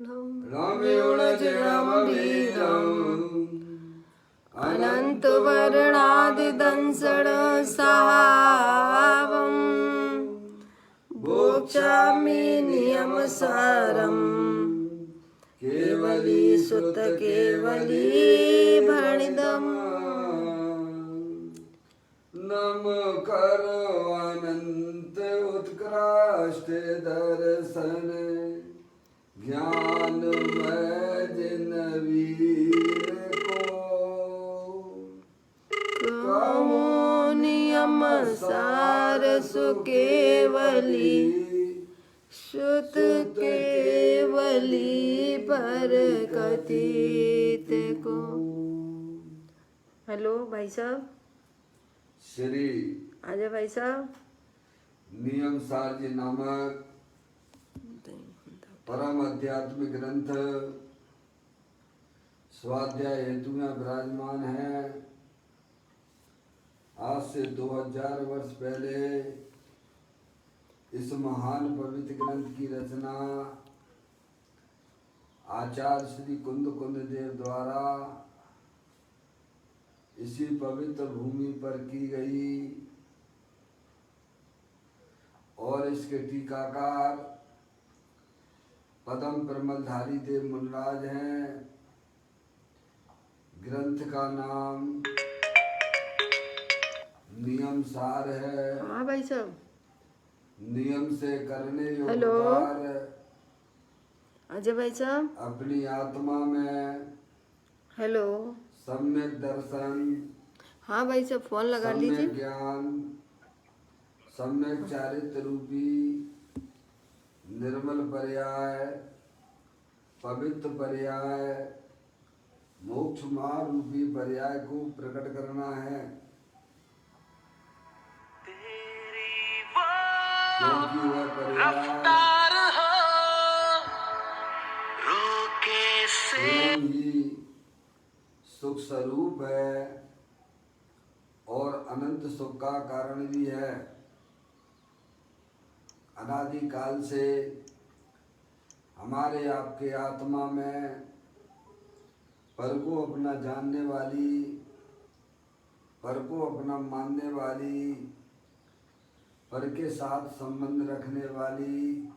अनन्तवर्णादिदंसडसावम् भोक्ष्यामि नियमसारम् केवली सुत केवली भणिदम् नम करो अनंत उत्कृष्ट दर्शन ज्ञान में जिन वीर को कहो नियम सार सुकेवली श्रुत केवली पर कथित को। हेलो भाई साहब, श्री आजा भाई साहब। नियम सार जी नामक परम आध्यात्मिक ग्रंथ स्वाध्याय हेतु में विराजमान है। आज से 2000 वर्ष पहले इस महान पवित्र ग्रंथ की रचना आचार्य श्री कुंद देव द्वारा इसी पवित्र भूमि पर की गई और इसके टीकाकार पदम प्रमलधारी देव मुनराज हैं। ग्रंथ का नाम नियम सार है। हाँ भाई साहब। नियम से करने हेलो योग्य अजय भाई साहब। अपनी आत्मा में हेलो सम्यक दर्शन, हाँ भाई साहब फोन लगा लीजिए। सम्यक ज्ञान, सम्यक चारित्र रूपी निर्मल पर्याय, पवित्र पर्याय, मोक्ष मार्ग रूपी पर्याय को प्रकट करना है। क्योंकि वह पर्याय स्वयं ही सुख स्वरूप है और अनंत सुख का कारण भी है। अनादि काल से हमारे आपके आत्मा में पर को अपना जानने वाली, पर को अपना मानने वाली, पर के साथ संबंध रखने वाली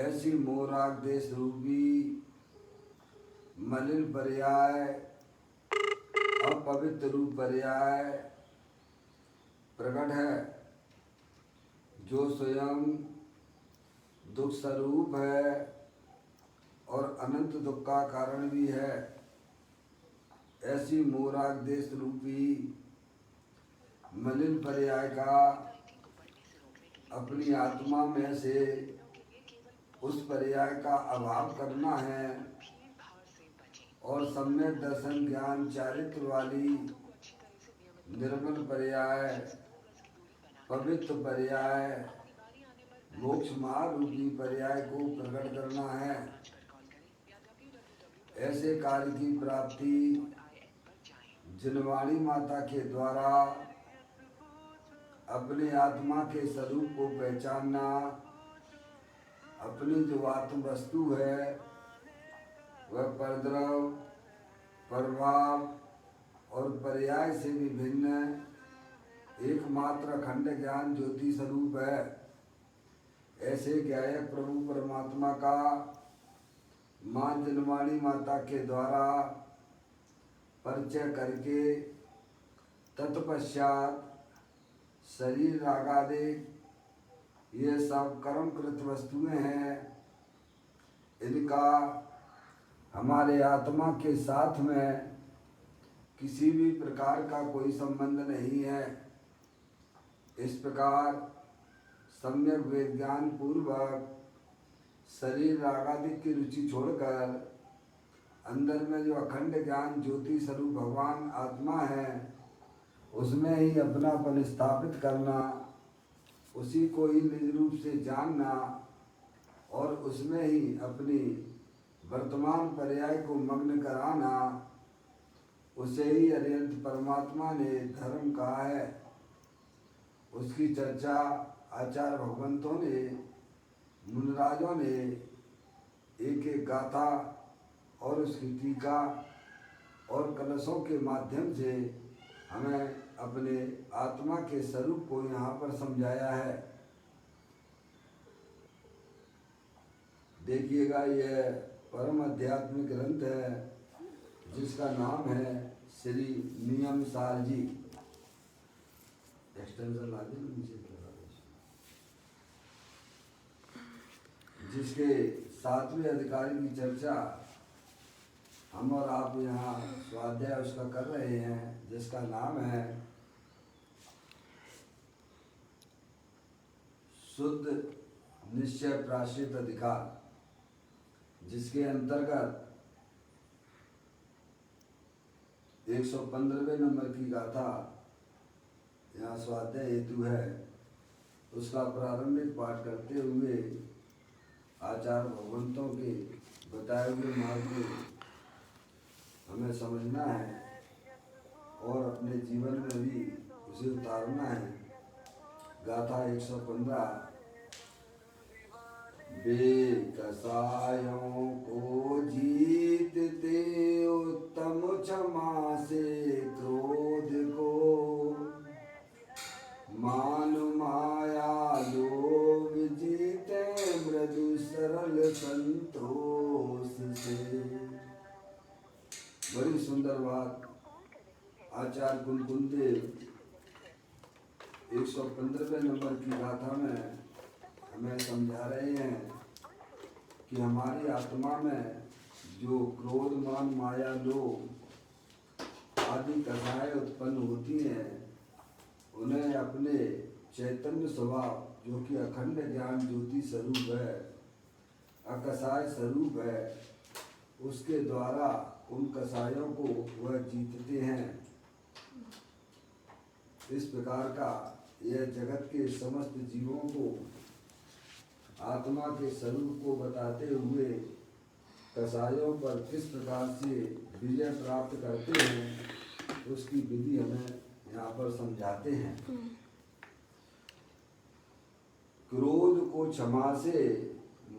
ऐसी मोराग देश रूपी मलिन पर्याय, अपवित्र रूप पर्याय प्रकट है, जो स्वयं दुख स्वरूप है और अनंत दुख का कारण भी है। ऐसी मोराग देश रूपी मलिन पर्याय का अपनी आत्मा में से उस पर्याय का अभाव करना है और सम्यक दर्शन ज्ञान चारित्र वाली निर्मल पर्याय, पवित्र पर्याय, मोक्ष मार्ग रूपी पर्याय को प्रकट करना है। ऐसे कार्य की प्राप्ति जिनवाणी माता के द्वारा अपने आत्मा के स्वरूप को पहचानना, अपनी जो आत्म वस्तु है वह परद्रव, प्रभाव और पर्याय से भी भिन्न एकमात्र अखंड ज्ञान ज्योति स्वरूप है। ऐसे ज्ञायक प्रभु परमात्मा का मां जिनवाणी माता के द्वारा परिचय करके तत्पश्चात शरीर रागादि ये सब कर्मकृत वस्तुएं हैं, इनका हमारे आत्मा के साथ में किसी भी प्रकार का कोई संबंध नहीं है। इस प्रकार सम्यक विज्ञान पूर्वक शरीर रागादि की रुचि छोड़कर अंदर में जो अखंड ज्ञान ज्योति स्वरूप भगवान आत्मा है उसमें ही अपनापन स्थापित करना, उसी को ही निज रूप से जानना और उसमें ही अपनी वर्तमान पर्याय को मग्न कराना, उसे ही अरिहंत परमात्मा ने धर्म कहा है। उसकी चर्चा आचार्य भगवंतों ने, मुनराजों ने एक एक गाथा और उसकी टीका और कलशों के माध्यम से हमें अपने आत्मा के स्वरूप को यहाँ पर समझाया है। देखिएगा, यह परम आध्यात्मिक ग्रंथ है जिसका नाम है श्री नियम सार जी। एक्सटेंशन ला दे नीचे, जिसके 7वें अधिकारी की चर्चा हम और आप यहाँ स्वाध्याय उसका कर रहे हैं, जिसका नाम है शुद्ध निश्चय प्राश्चित अधिकार, जिसके अंतर्गत 115वें नंबर की गाथा यहाँ स्वाध्याय हेतु है। उसका प्रारंभिक पाठ करते हुए आचार्य भगवंतों के बताए हुए मार्ग को हमें समझना है और अपने जीवन में भी उसे उतारना है। गाथा 115। बेकसायों को जीतते उत्तम क्षमा से क्रोध को, मान माया लोभ जीते मृदु सरल संतोष से। बड़ी सुंदर बात आचार्य कुलकुलदेव 115वें नंबर की गाथा में हमें समझा रहे हैं कि हमारी आत्मा में जो क्रोध मान माया लोभ आदि कथाएं उत्पन्न होती हैं, उन्हें अपने चैतन्य स्वभाव जो कि अखंड ज्ञान ज्योति स्वरूप है, अकसाय स्वरूप है, उसके द्वारा उन कसायों को वह जीतते हैं। इस प्रकार का यह जगत के समस्त जीवों को आत्मा के स्वरूप को बताते हुए कसायों पर किस प्रकार से विजय प्राप्त करते हैं, उसकी विधि हमें यहाँ पर समझाते हैं। क्रोध को क्षमा से,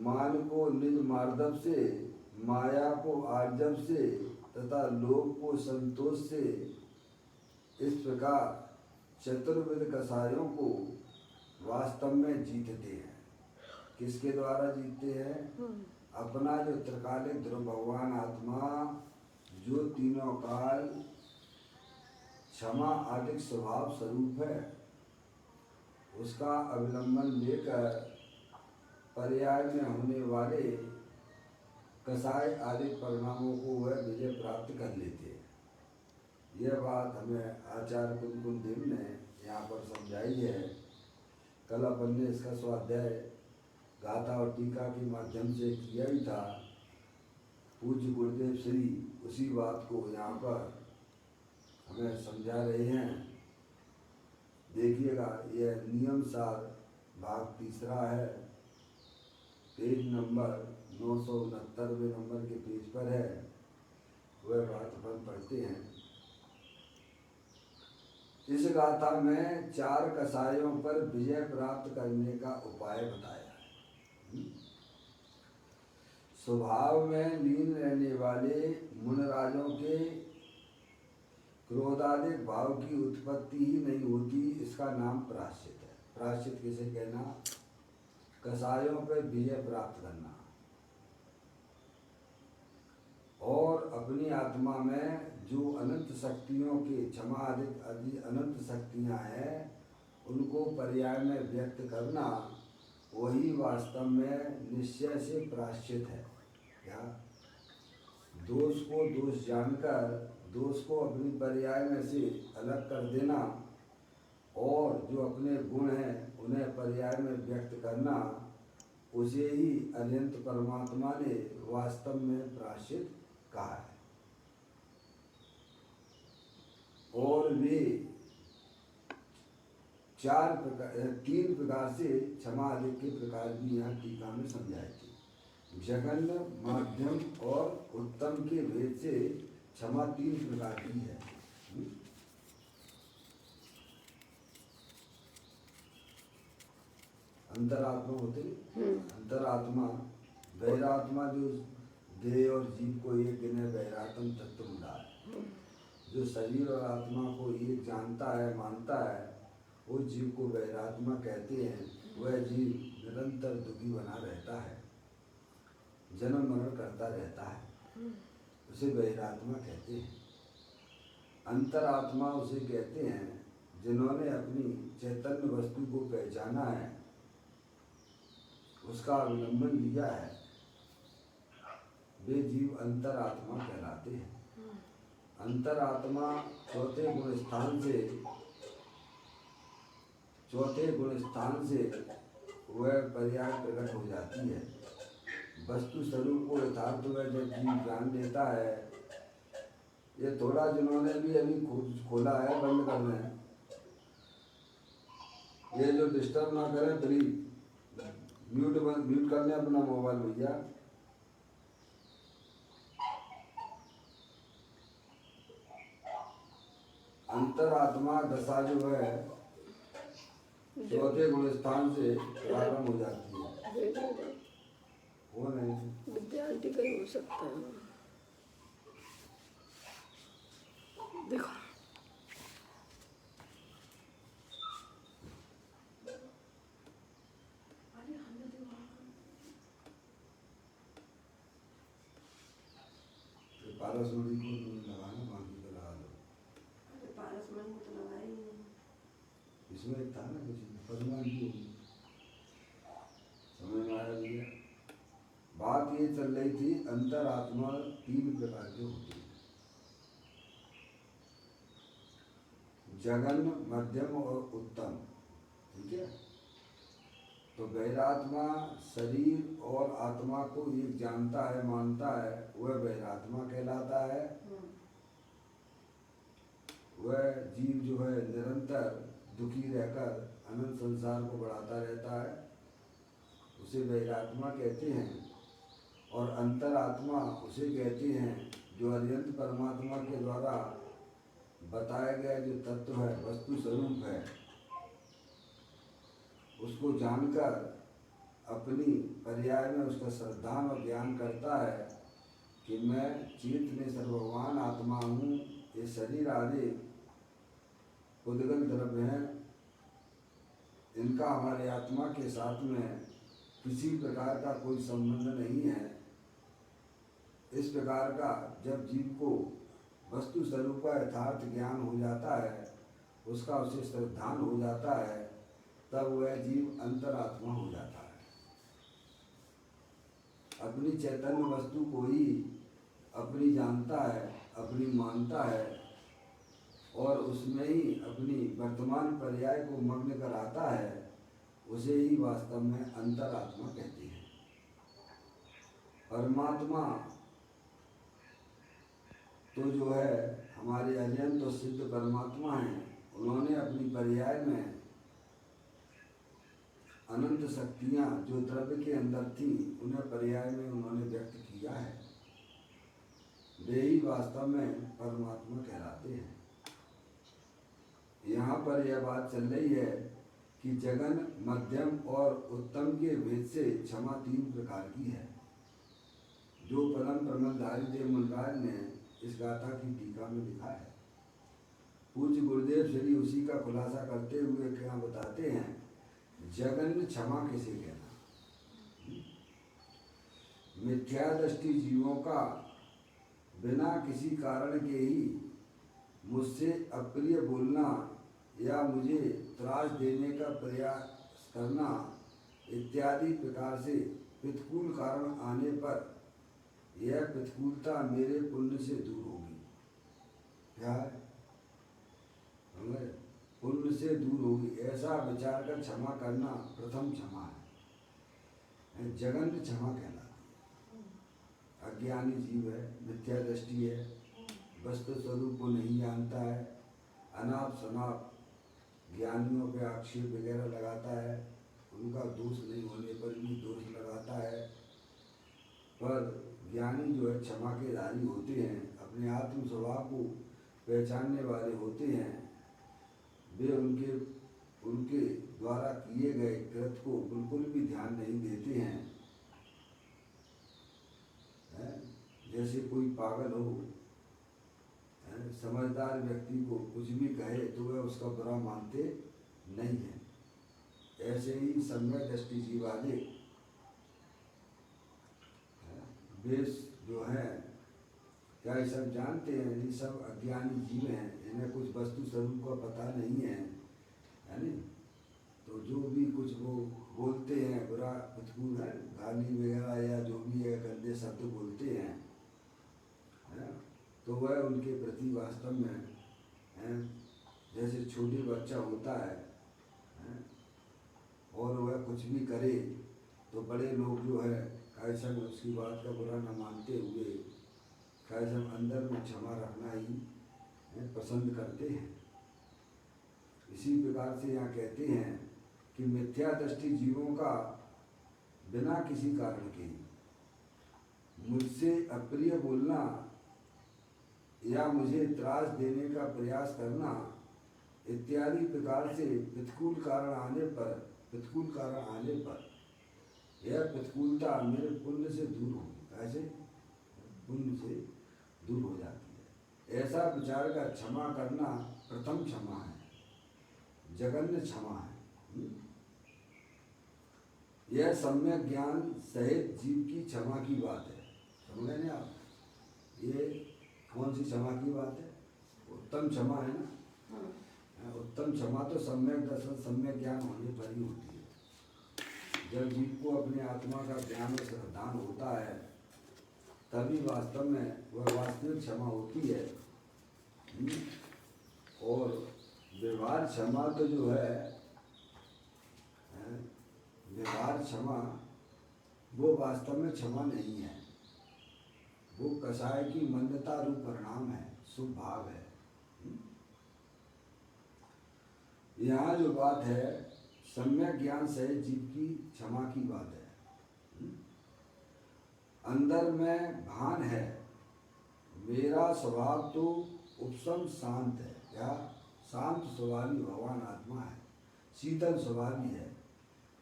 मान को निज मार्दव से, माया को आर्जव से तथा लोभ को संतोष से, इस प्रकार चतुर्विध कसायों को वास्तव में जीतते हैं। किसके द्वारा जीतते हैं? अपना जो त्रिकालिक ध्रुव भगवान आत्मा जो तीनों काल क्षमा आदि स्वभाव स्वरूप है, उसका अवलंबन लेकर पर्याय में होने वाले कसाय आदि परिणामों को वह विजय प्राप्त कर लेते हैं। यह बात हमें आचार्य कुलकुलदेव ने यहाँ पर समझाई है। कल अपन ने इसका स्वाध्याय गाथा और टीका के माध्यम से किया ही था। पूज्य गुरुदेव श्री उसी बात को यहाँ पर हमें समझा रहे हैं। देखिएगा, यह नियम सार भाग 3 है, पेज नंबर 969वें नंबर के पेज पर है। वह बात अपन पढ़ते हैं। इस गाथा में 4 कसायों पर विजय प्राप्त करने का उपाय बताया है। स्वभाव में लीन रहने वाले मुनराजों के क्रोधादिक भाव की उत्पत्ति ही नहीं होती, इसका नाम प्रायश्चित है। प्रायश्चित किसे कहना? कसायों पर विजय प्राप्त करना और अपनी आत्मा में जो अनंत शक्तियों के क्षमा आदि अनंत शक्तियां हैं, उनको पर्याय में व्यक्त करना, वही वास्तव में निश्चय से प्रायश्चित है। क्या? दोष को दोष जानकर दोष को अपनी पर्याय में से अलग कर देना और जो अपने गुण हैं उन्हें पर्याय में व्यक्त करना, उसे ही अनंत परमात्मा ने वास्तव में प्रायश्चित कहा है। और वे 3 प्रकार से क्षमा आदि के प्रकार भी यहाँ टीका में समझाए थे। जघन्य, माध्यम और उत्तम के भेद से क्षमा 3 प्रकार की है। अंतरात्मा होते, अंतरात्मा बहिरात्मा जो देह और जीव को एक गिने बहिरात्म तत्वमूला है। जो शरीर और आत्मा को एक जानता है, मानता है, उस जीव को बहिरात्मा कहते हैं। वह जीव निरंतर दुखी बना रहता है, जन्म मरण करता रहता है, उसे बहिरात्मा कहते हैं। अंतरात्मा उसे कहते हैं जिन्होंने अपनी चैतन्य वस्तु को पहचाना है, उसका अवलंबन लिया है, वे जीव अंतरात्मा कहलाते हैं। अंतरात्मा चौथे गुण स्थान से वह पर्याय प्रकट हो जाती है। वस्तु स्वरूप को यथार्थ में जब जीव जान लेता है, ये थोड़ा जिन्होंने भी अभी खोला है बंद कर रहे हैं, ये जो डिस्टर्ब ना करें प्लीज म्यूट कर लें अपना मोबाइल भैया। अंतरात्मा दशा जो है चौथे गुण स्थान से प्रारंभ हो जाती है। वो नहीं विद्यार्थी का ही हो सकता है। देखो पारसमणि को लगाना, बाकी को लगा दो। पारसमणि को तो लगाया ही नहीं। इसमें एक था ना किसी पद्मा की, समझ में आया भैया? बात ये चल रही थी, अंतरात्मा 3 प्रकार की होती है, जघन्य, मध्यम और उत्तम। ठीक है? तो बहिरात्मा शरीर और आत्मा को एक जानता है, मानता है, वह बहिरात्मा कहलाता है। वह जीव जो है निरंतर दुखी रहकर अनंत संसार को बढ़ाता रहता है, उसे बहिरात्मा कहते हैं। और अंतरात्मा उसे कहते हैं जो अरिहंत परमात्मा के द्वारा बताया गया जो तत्व है, वस्तु स्वरूप है, उसको जानकर अपनी पर्याय में उसका श्रद्धान और ज्ञान करता है कि मैं चेतन सर्वभगवान आत्मा हूँ। ये शरीर आदि उद्गत द्रव्य हैं, इनका हमारे आत्मा के साथ में किसी प्रकार का कोई संबंध नहीं है। इस प्रकार का जब जीव को वस्तु स्वरूप का यथार्थ ज्ञान हो जाता है, उसका उसे श्रद्धान हो जाता है, तब वह जीव अंतरात्मा हो जाता है। अपनी चैतन्य वस्तु को ही अपनी जानता है, अपनी मानता है, और उसमें ही अपनी वर्तमान पर्याय को मग्न कराता है, उसे ही वास्तव में अंतरात्मा कहते हैं। परमात्मा तो जो है हमारे अरिहंत और सिद्ध परमात्मा हैं, उन्होंने अपनी पर्याय में अनंत शक्तियाँ जो द्रव्य के अंदर थी, उन्हें पर्याय में उन्होंने व्यक्त किया है। वे ही वास्तव में परमात्मा कहलाते हैं। यहाँ पर यह बात चल रही है कि जगन, मध्यम और उत्तम के भेद से क्षमा 3 प्रकार की है, जो परम प्रमलधारी देव मुनिराज ने इस गाथा की टीका में लिखा है। पूज्य गुरुदेव श्री उसी का खुलासा करते हुए क्या बताते हैं, जगन क्षमा किसे कहना? मिथ्या दृष्टि जीवों का बिना किसी कारण के ही मुझसे अप्रिय बोलना या मुझे त्रास देने का प्रयास करना इत्यादि प्रकार से प्रतिकूल कारण आने पर यह प्रतिकूलता मेरे पुण्य से दूर होगी। क्या है? पुण्य से दूर होगी, ऐसा विचार कर क्षमा करना प्रथम क्षमा है। जगन क्षमा कहलाती है। अज्ञानी जीव है, मिथ्या दृष्टि है, वस्तु स्वरूप को नहीं जानता है, अनाप शनाप ज्ञानियों पे आक्षेप वगैरह लगाता है, उनका दोष नहीं होने पर भी दोष लगाता है। पर ज्ञानी जो है क्षमा के धारी होते हैं, अपने आत्म स्वभाव को पहचानने वाले होते हैं। वे उनके द्वारा किए गए कृत्य को बिल्कुल भी ध्यान नहीं देते हैं। जैसे कोई पागल हो, समझदार व्यक्ति को कुछ भी कहे तो वह उसका बुरा मानते नहीं है। ऐसे ही सम्यक दृष्टि जीव वाले वे जो है क्या ये सब जानते हैं, ये सब अज्ञानी जीव हैं, इन्हें कुछ वस्तु स्वरूप का पता नहीं है नहीं। तो जो भी कुछ वो बोलते हैं बुरा कुछ गाली वगैरह या जो भी है गंदे शब्द बोलते हैं, तो वह उनके प्रति वास्तव में जैसे छोटे बच्चा होता है और वह कुछ भी करे तो बड़े लोग जो है कैसा उसकी बात का बुरा न मानते हुए कैसा अंदर में क्षमा रखना ही पसंद करते हैं। इसी प्रकार से यहाँ कहते हैं कि मिथ्या दृष्टि जीवों का बिना किसी कारण के मुझसे अप्रिय बोलना या मुझे त्रास देने का प्रयास करना इत्यादि प्रकार से प्रतिकूल कारण आने पर यह प्रतिकूलता मेरे पुण्य से दूर होगी। ऐसे पुण्य से दूर हो जाती है। ऐसा विचार का क्षमा करना प्रथम क्षमा है, जघन्य क्षमा है। यह सम्यक ज्ञान सहित जीव की क्षमा की बात है। समझ रहे आप? ये कौन सी क्षमा की बात है? उत्तम क्षमा है ना। उत्तम क्षमा तो सम्यक दर्शन सम्यक ज्ञान होने पर ही होती है। जब जीव को अपने आत्मा का ज्ञान और श्रद्धान होता है तभी वास्तव में वह वास्तविक क्षमा होती है। और व्यवहार क्षमा तो जो है व्यवहार क्षमा वो वास्तव में क्षमा नहीं है, वो कषाय की मंदता रूप परिणाम है, शुभ भाव है। यहाँ जो बात है सम्यक ज्ञान सहित जीव की क्षमा की बात है। अंदर में भान है, मेरा स्वभाव तो उपशम शांत है, क्या शांत स्वभावी भगवान आत्मा है, शीतल स्वभावी है।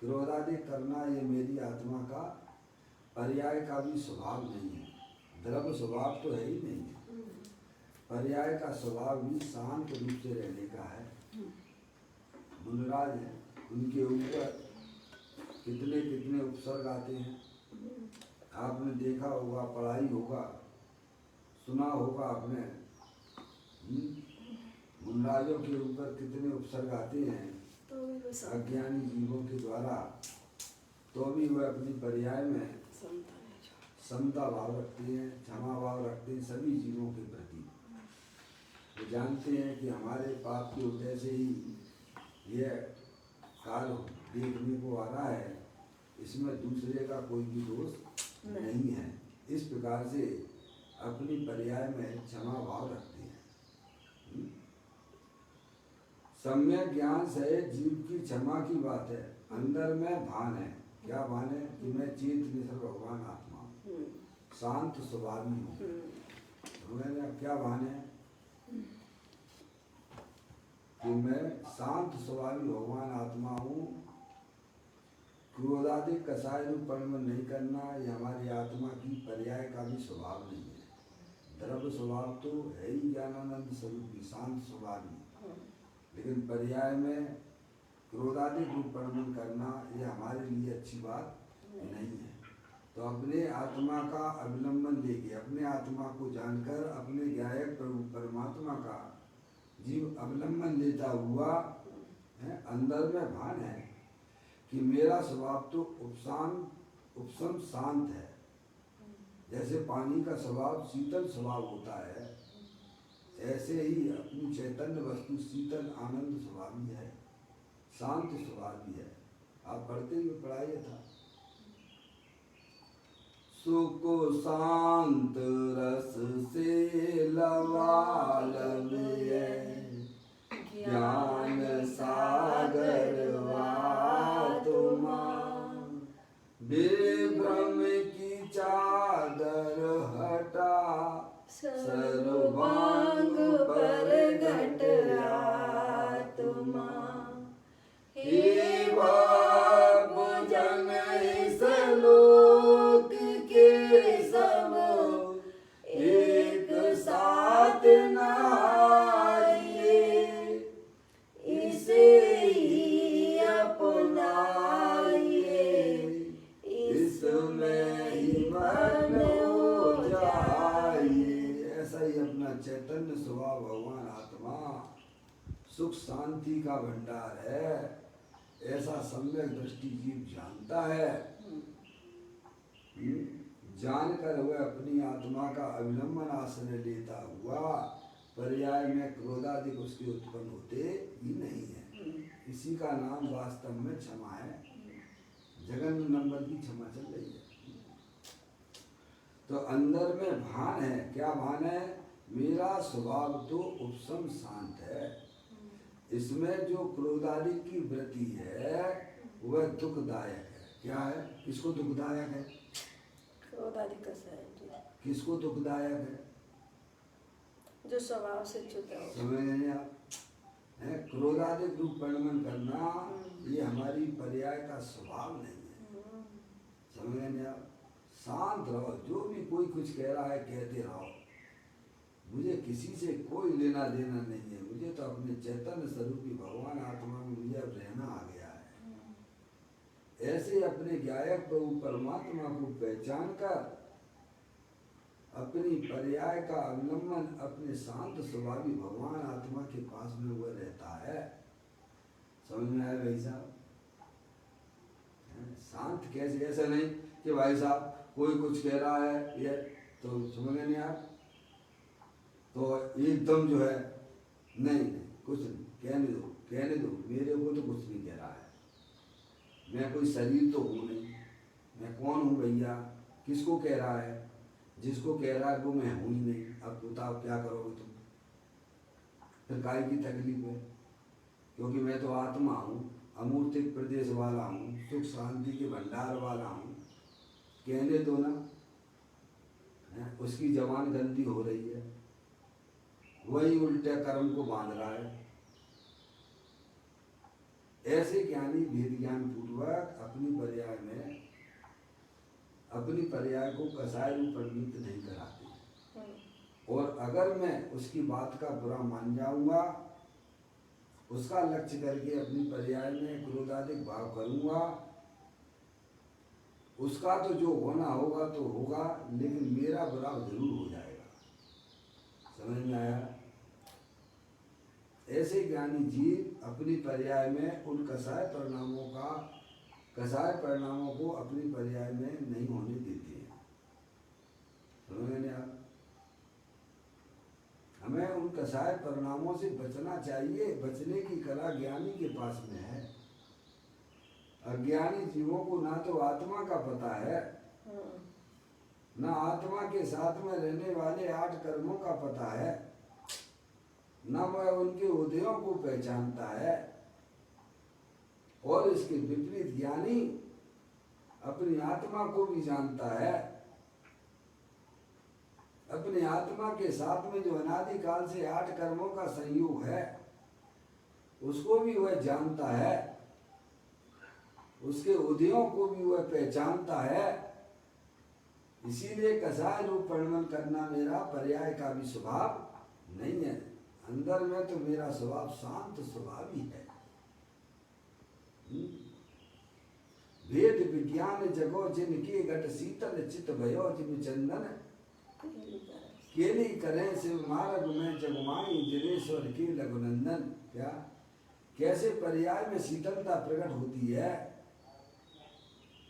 क्रोधादि करना ये मेरी आत्मा का पर्याय का भी स्वभाव नहीं है, द्रव्य स्वभाव तो है ही नहीं है। पर्याय का स्वभाव भी शांत रूप से रहने का है। मुनराज है, उनके ऊपर कितने कितने उपसर्ग आते हैं, आपने देखा होगा, पढ़ाई होगा, सुना होगा आपने। मुनराजों के ऊपर कितने उपसर्ग आते हैं अज्ञानी जीवों के द्वारा, तो भी वह अपनी पर्याय में समता भाव रखते हैं, क्षमा भाव रखते हैं सभी जीवों के प्रति। वो जानते हैं कि हमारे पाप की वजह से ही यह काल देखने को आ रहा है, इसमें दूसरे का कोई भी दोष नहीं है। इस प्रकार से अपनी पर्याय में क्षमा भाव रखते हैं। सम्यक ज्ञान से जीव की क्षमा की बात है। अंदर में भान है, क्या भान है? कि मैं चेत निसर्ग भगवान आत्मा हूँ, शांत स्वभावी हूँ। क्या भान है? कि मैं शांत स्वभावी भगवान आत्मा हूँ। क्रोधादि कषाय रूप परिणम नहीं करना, ये हमारी आत्मा की पर्याय का भी स्वभाव नहीं है। द्रव्य स्वभाव तो है ही ज्ञानानंद स्वरूप शांत स्वभावी, लेकिन पर्याय में क्रोधादि रूप परिणम करना ये हमारे लिए अच्छी बात नहीं है। तो अपने आत्मा का अवलंबन लेके, अपने आत्मा को जानकर, अपने ज्ञायक परमात्मा का जीव अवलंबन लेता हुआ है, अंदर में भान है कि मेरा स्वभाव तो उपशम शांत है। जैसे पानी का स्वभाव शीतल स्वभाव होता है, ऐसे ही अपनी चैतन्य वस्तु शीतल आनंद स्वभावी है, शांत स्वभावी है। आप पढ़ते हुए पढ़ाइए था, सुख शांत रस से लवालविए, ज्ञान सागर आत्मा, विभ्रम की चादर हटा, सर्वांग परगट आत्मा। हे भजन इस लोक के सब चैतन्य स्वभाव भगवान आत्मा सुख शांति का भंडार है, ऐसा सम्यक दृष्टि जीव जानता है। जानकर वह अपनी आत्मा का अविलंबन आश्रय लेता हुआ पर्याय में क्रोधादिक उसके उत्पन्न होते ही नहीं है। इसी का नाम वास्तव में क्षमा है। जगन नंबर की क्षमा चल रही है। तो अंदर में भान है, क्या भान है? मेरा स्वभाव तो उपशम शांत है, इसमें जो क्रोधादिक की वृत्ति है वह दुखदायक है। क्या है? किसको दुखदायक है? क्रोधादि कैसा है जी? किसको दुखदायक है? जो स्वभाव से च्युत है। समझ नहीं आप? क्रोधादिक रूप परिणमन करना ये हमारी पर्याय का स्वभाव नहीं है। समझ नहीं आप? शांत रहो, जो भी कोई कुछ कह रहा है कहते रहो, मुझे किसी से कोई लेना देना नहीं है। मुझे तो अपने चैतन्य स्वरूपी भगवान आत्मा में मुझे अब रहना आ गया है। ऐसे अपने गायक प्रभु परमात्मा को पहचान कर अपनी पर्याय का अवलंबन अपने शांत स्वभावी भगवान आत्मा के पास में हुआ रहता है। समझ में आया भाई साहब? शांत कैसे? ऐसा नहीं कि भाई साहब कोई कुछ कह रहा है ये तो समझ नहीं आया तो एकदम जो है नहीं कुछ नहीं, कहने दो, मेरे को तो कुछ नहीं कह रहा है। मैं कोई शरीर तो हूँ नहीं, मैं कौन हूँ भैया? किसको कह रहा है? जिसको कह रहा है वो मैं हूँ ही नहीं। अब बताओ क्या करोगे तुम? फिर काय की तकलीफ है? क्योंकि मैं तो आत्मा हूँ, अमूर्तिक प्रदेश वाला हूँ, सुख शांति के भंडार वाला हूँ। कहने दो ना। उसकी जबान गंदी हो रही है, वही उल्टे कर्म को बांध रहा है। ऐसे ज्ञानी भेद ज्ञान पूर्वक अपनी पर्याय को कसाय रूप परिणित नहीं कराते। और अगर मैं उसकी बात का बुरा मान जाऊंगा, उसका लक्ष्य करके अपनी पर्याय में क्रोधादिक भाव करूंगा, उसका तो जो होना होगा तो होगा, लेकिन मेरा बुरा जरूर हो जाएगा। समझ में आया? ऐसे ज्ञानी जीव अपनी पर्याय में उन कसाय परिणामों को अपनी पर्याय में नहीं होने देते हैं। समझ में आया? हमें उन कसाय परिणामों से बचना चाहिए। बचने की कला ज्ञानी के पास में है। अज्ञानी जीवों को ना तो आत्मा का पता है, ना आत्मा के साथ में रहने वाले 8 कर्मों का पता है, ना वह उनके उदयों को पहचानता है। और इसके विपरीत ज्ञानी अपनी आत्मा को भी जानता है। अपने आत्मा के साथ में जो अनादिकाल से 8 कर्मों का संयोग है उसको भी वह जानता है, उसके उदयों को भी वह पहचानता है। इसीलिए कसाय रूप परिणमन करना मेरा पर्याय का भी स्वभाव नहीं है। अंदर में तो मेरा स्वभाव शांत स्वभाव ही है। वेद विज्ञान जगो जिनके घट शीतल चित भयो जिन चंदन केली करें शिव मार्ग में जगमाई जिनेश्वर के लघुनंदन। क्या कैसे पर्याय में शीतलता प्रकट होती है?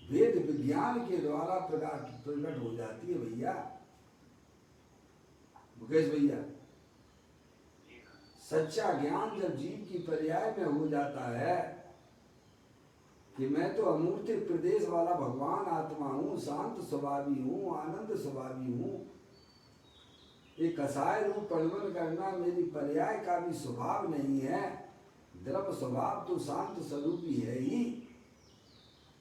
वेद विज्ञान के द्वारा प्रकट हो जाती है भैया। मुकेश भैया, सच्चा ज्ञान जब जीव की पर्याय में हो जाता है कि मैं तो अमूर्त प्रदेश वाला भगवान आत्मा हूँ, शांत स्वभावी हूँ, आनंद स्वभावी हूँ, ये कसाय रूप परिणमन करना मेरी पर्याय का भी स्वभाव नहीं है। द्रव स्वभाव तो शांत स्वरूपी है ही।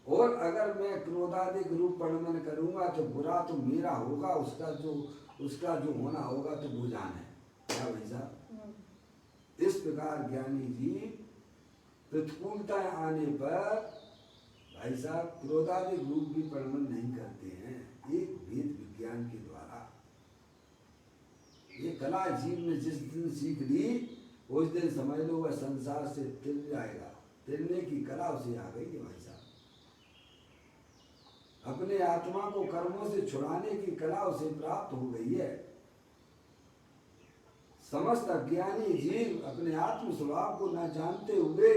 और अगर मैं क्रोधादिक रूप परिणमन करूंगा तो बुरा तो मेरा होगा, उसका जो होना होगा तो वो जान है। क्या भाई साहब? इस प्रकार ज्ञानी जी प्रतिकूलताएं आने पर भाई साहब क्रोधादिक रूप भी परिणमन नहीं करते हैं, एक वेद विज्ञान के द्वारा। ये कला जीव ने जिस दिन सीख ली उस दिन समझ लो वह संसार से तिल जाएगा। तिलने की कला उसे आ गई है भाई साहब। अपने आत्मा को कर्मों से छुड़ाने की कला उसे प्राप्त हो गई है। समस्त अज्ञानी जीव अपने आत्म स्वभाव को न जानते हुए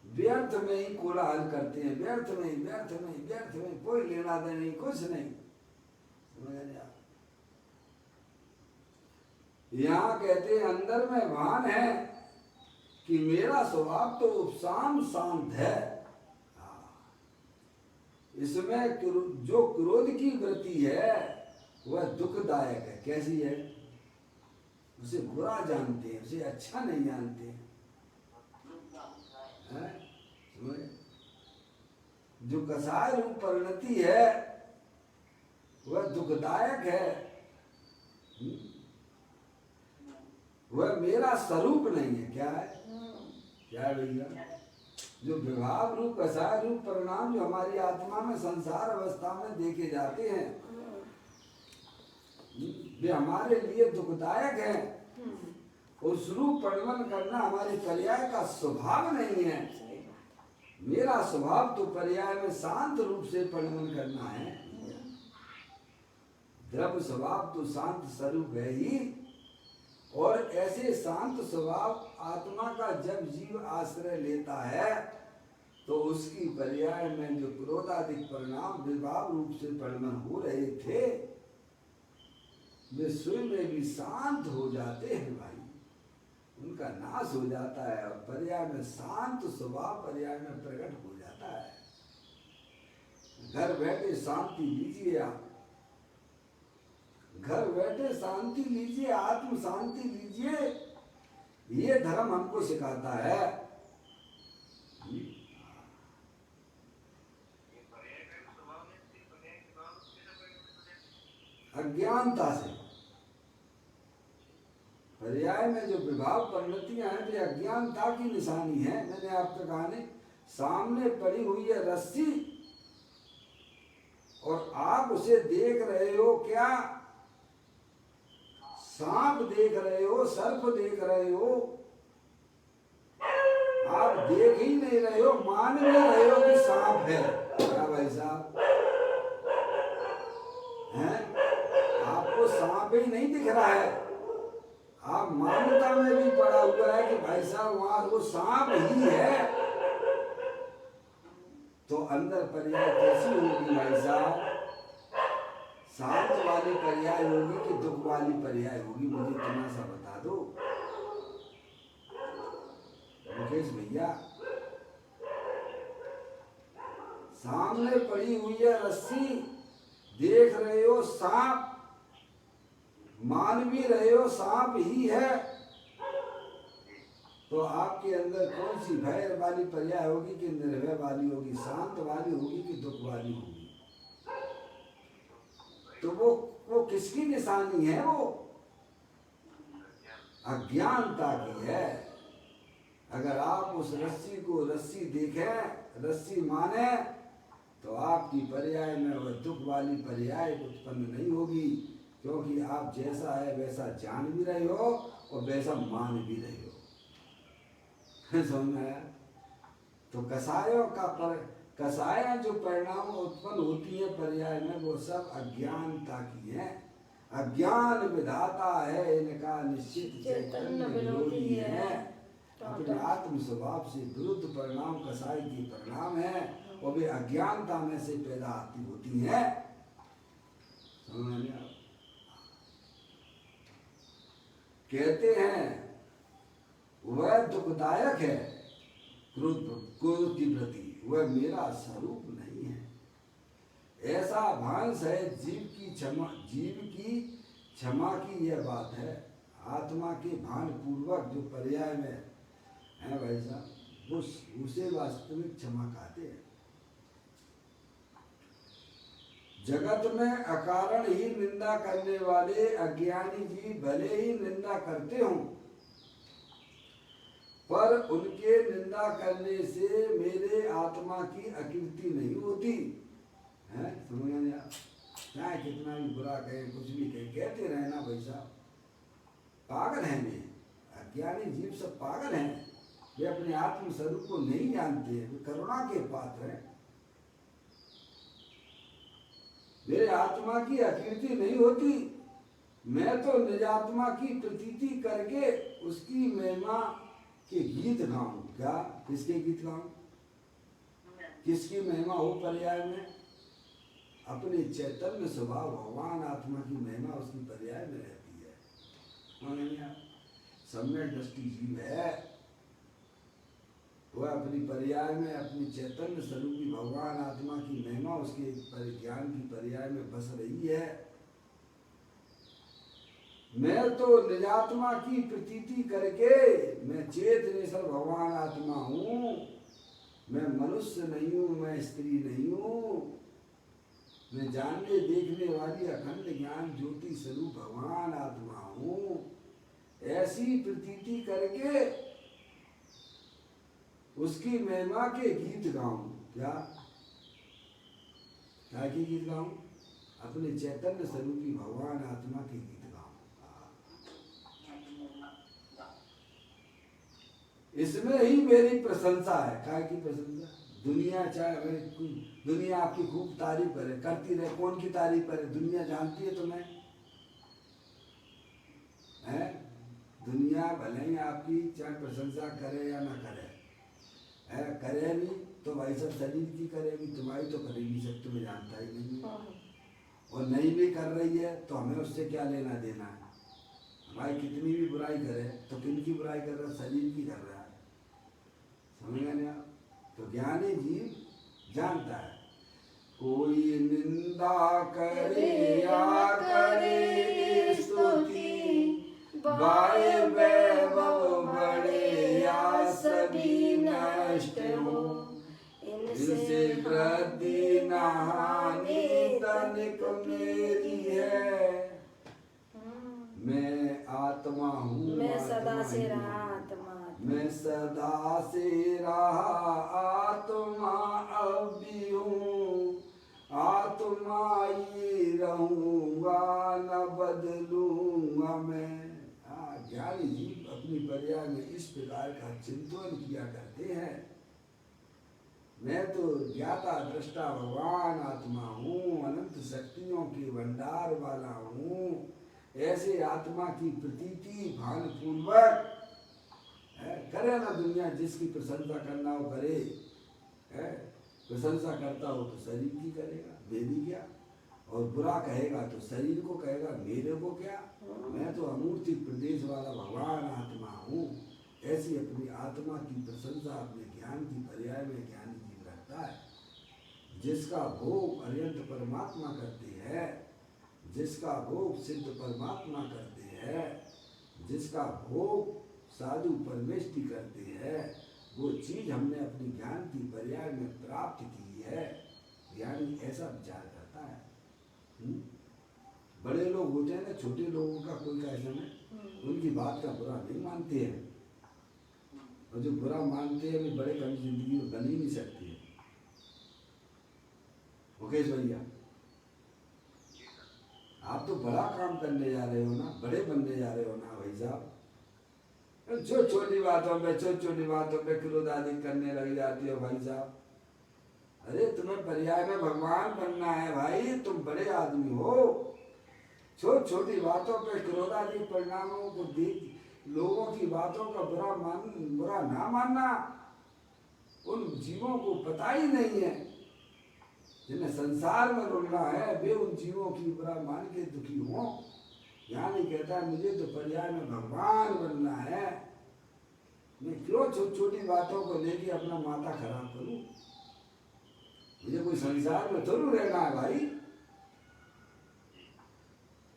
व्यर्थ में ही कोलाहल करते हैं, व्यर्थ में ही, व्यर्थ में ही, व्यर्थ में, कोई लेना देना नहीं, कुछ नहीं। समझ रहे आप? यहाँ कहते हैं अंदर में भान है कि मेरा स्वभाव तो शांत शांत है। इसमें जो क्रोध की वृत्ति है वह दुखदायक है। कैसी है? उसे बुरा जानते हैं, उसे अच्छा नहीं जानते हैं। जो कसाय रूप परिणति है वह दुखदायक है। वह मेरा स्वरूप नहीं है। क्या है? क्या है भैया? जो विभाव रूप कसाय रूप परिणाम जो हमारी आत्मा में संसार अवस्था में देखे जाते हैं वे हमारे लिए दुखदायक है। उस रूप परिणमन करना हमारे पर्याय का स्वभाव नहीं है। मेरा स्वभाव तो पर्याय में शांत रूप से परिणमन करना है। द्रव्य स्वभाव तो शांत स्वरूप है ही, और ऐसे शांत स्वभाव आत्मा का जब जीव आश्रय लेता है तो उसकी पर्याय में जो क्रोधादिक परिणाम विभाव रूप से परिणमन हो रहे थे वे स्वयं में भी शांत हो जाते हैं भाई, उनका नाश हो जाता है और पर्याय में शांत स्वभाव पर्याय में प्रकट हो जाता है। घर बैठे शांति लीजिए, आप घर बैठे शांति लीजिए, आत्म शांति लीजिए, ये धर्म हमको सिखाता है। अज्ञानता से पर्याय में जो विभाव परिणतियां हैं वे अज्ञानता की निशानी है। मैंने आपको कहा नहीं, सामने पड़ी हुई है रस्सी और आप उसे देख रहे हो, क्या सांप देख रहे हो, सर्प देख रहे हो, आप देख ही नहीं रहे हो, मान भी रहे हो कि सांप है। क्या भाई साहब हैं? आपको सांप ही नहीं दिख रहा है, आप मान्यता में भी पड़ा हुआ है कि भाई साहब वहां वो सांप ही है। तो अंदर पर्याय कैसी होगी भाई साहब? शांत वाली पर्याय होगी कि दुख वाली पर्याय होगी? मुझे इतना सा बता दो मुकेश भैया। सामने पड़ी हुई है रस्सी, देख रहे हो सांप, मान भी रहे हो सांप ही है, तो आपके अंदर कौन सी भय वाली पर्याय होगी कि निर्भय वाली होगी, शांत वाली होगी कि दुख वाली होगी? तो वो किसकी निशानी है? वो अज्ञानता की है। अगर आप उस रस्सी को रस्सी देखें, रस्सी माने, तो आपकी पर्याय में वह दुख वाली पर्याय उत्पन्न नहीं होगी, क्योंकि आप जैसा है वैसा जान भी रहे हो और वैसा मान भी रहे हो। समझ में आया? तो कसायों का कसाय जो परिणाम उत्पन्न होती है पर्याय में वो सब अज्ञानता की है। अज्ञान विधाता है इनका निश्चित चैतन्य विरोधी है। अपने आत्म स्वभाव से विरुद्ध परिणाम कसाय की परिणाम है और वे अज्ञानता में से पैदा आती होती है। कहते हैं वह दुखदायक है क्रोध की प्रति, वह मेरा स्वरूप नहीं है। ऐसा भांस है जीव की क्षमा की यह बात है। आत्मा के भान पूर्वक जो पर्याय में है भाई साहब, उसे वास्तविक क्षमा कहते हैं। जगत में अकारण ही निंदा करने वाले अज्ञानी जी भले ही निंदा करते हों, पर उनके निंदा करने से मेरे आत्मा की अकीर्ति नहीं होती है। समझ में आया? चाहे कितना भी बुरा कहे, कुछ भी कहे, कहते रहे ना भाई साहब। पागल हैं वे, अज्ञानी जीव सब पागल हैं। वे अपने आत्म स्वरूप को नहीं जानते हैं, वे करुणा के पात्र हैं। मेरे आत्मा की अकीर्ति नहीं होती, मैं तो निजात्मा की प्रतीति करके उसकी महिमा के गीत गाऊं। क्या? किसके गीत गाऊं? किसकी महिमा हो पर्याय में? अपने चैतन्य स्वभाव भगवान आत्मा की महिमा उसकी पर्याय में रहती है। सम्यक दृष्टि जीव है, वह अपनी पर्याय में अपनी चैतन्य स्वरूपी भगवान आत्मा की महिमा उसके ज्ञान की पर्याय में बस रही है। मैं तो निजात्मा की प्रतीति करके मैं चेतनेश्वर भगवान आत्मा हूँ। मैं मनुष्य नहीं हूँ, मैं स्त्री नहीं हूँ, मैं जानने देखने वाली अखंड ज्ञान ज्योति स्वरूप भगवान आत्मा हूँ। ऐसी प्रतीति करके उसकी महिमा के गीत गाऊं। क्या? क्या के गीत गाऊं? अपने चैतन्य स्वरूपी भगवान आत्मा के गीत गाऊं। इसमें ही मेरी प्रशंसा है। क्या की प्रशंसा? दुनिया चाहे दुनिया आपकी खूब तारीफ करे, करती रहे, कौन की तारीफ करे? दुनिया जानती है तुम्हें, है? दुनिया भले ही आपकी चाहे प्रशंसा करे या ना करे, है? करे भी तो भाई सब शरीर की करेगी, तुम्हारी तो कर ही नहीं सकती, तुम्हें जानता ही नहीं है। और नहीं भी कर रही है तो हमें उससे क्या लेना देना है? हमारी कितनी भी बुराई करे तो किन की बुराई कर रहा है? शरीर की कर रहा है। समझ गए आप? तो ज्ञानी जीव जानता है, कोई निंदा करे या करे स्तुति, बाए वैभव बड़े या सभी नष्ट हो, इनसे वृद्धि न हानि तनिक मेरी है। मैं आत्मा हूँ, मैं सदा से रहा आत्मा, मैं सदा से रहा आत्मा, अब भी हूँ आत्मा ही रहूँगा, न बदलूँगा मैं। ज्ञानी जीव अपनी पर्याय में इस प्रकार का चिंतन किया करते हैं। मैं तो ज्ञाता दृष्टा भगवान आत्मा हूँ, अनंत शक्तियों के भंडार वाला हूँ। ऐसे आत्मा की प्रतीति भान पूर्वक करे ना दुनिया, जिसकी प्रशंसा करना हो करे, है? प्रशंसा करता हो तो शरीर की करेगा, मेरी क्या? और बुरा कहेगा तो शरीर को कहेगा, मेरे को क्या? मैं तो अमूर्ति प्रदेश वाला भगवान आत्मा हूँ। ऐसी अपनी आत्मा की प्रशंसा अपने ज्ञान की पर्याय में ज्ञानी जीव रखता है। जिसका भोग अर्यंत परमात्मा करते हैं, जिसका भोग सिद्ध परमात्मा करते हैं, जिसका भोग साधु परमेष्टि करते हैं, वो चीज हमने अपनी ज्ञान की पर्याय में प्राप्त की है। ज्ञानी ऐसा विचार करता है। बड़े लोग होते हैं ना, छोटे लोगों का कोई ऐसा नहीं, उनकी बात का बुरा नहीं मानते हैं, और जो बुरा मानते हैं वे बड़े कभी जिंदगी में बन ही नहीं सकती है। मुकेश भैया, आप तो बड़ा काम करने जा रहे हो ना, बड़े बनने जा रहे हो ना भाई साहब। छोटी छोटी बातों पे क्रोध आदि करने लग जाती हो भाई साहब। अरे तुम्हें पर्याय में भगवान बनना है भाई, तुम बड़े आदमी हो। छोटी बातों पे क्रोध आदि परिणामों को देख लोगों की बातों का बुरा ना मानना। उन जीवों को पता ही नहीं है, जिन्हें संसार में रुलना है, वे उन जीवों की बुरा मान के दुखी हो। ज्ञानी कहता है मुझे तो पर्याय में भगवान बनना है, मैं क्यों छोटी बातों को लेके अपना माथा खराब करूं? मुझे कोई संसार में थोड़ा रहना है भाई।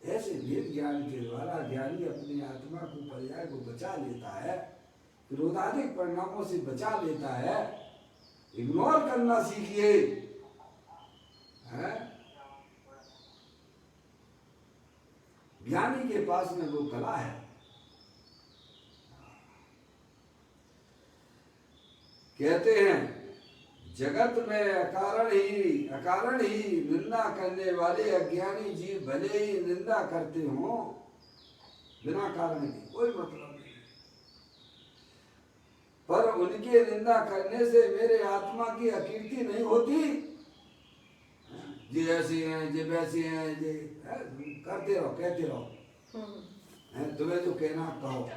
ऐसे वेद ज्ञान के द्वारा ज्ञानी अपनी आत्मा को पर्याय को बचा लेता है, क्रोधाधिक परिणामों से बचा लेता है। इग्नोर करना सीखिए, ज्ञानी के पास में वो कला है। कहते हैं जगत में अकारण ही निंदा करने वाले अज्ञानी जीव भले ही निंदा करते हो, बिना कारण के कोई मतलब नहीं, पर उनके निंदा करने से मेरे आत्मा की अकीर्ति नहीं होती। जी ऐसी हैं, जी वैसी हैं, जी करते रहो, कहते रहो, तुम्हें जो कहना कहो।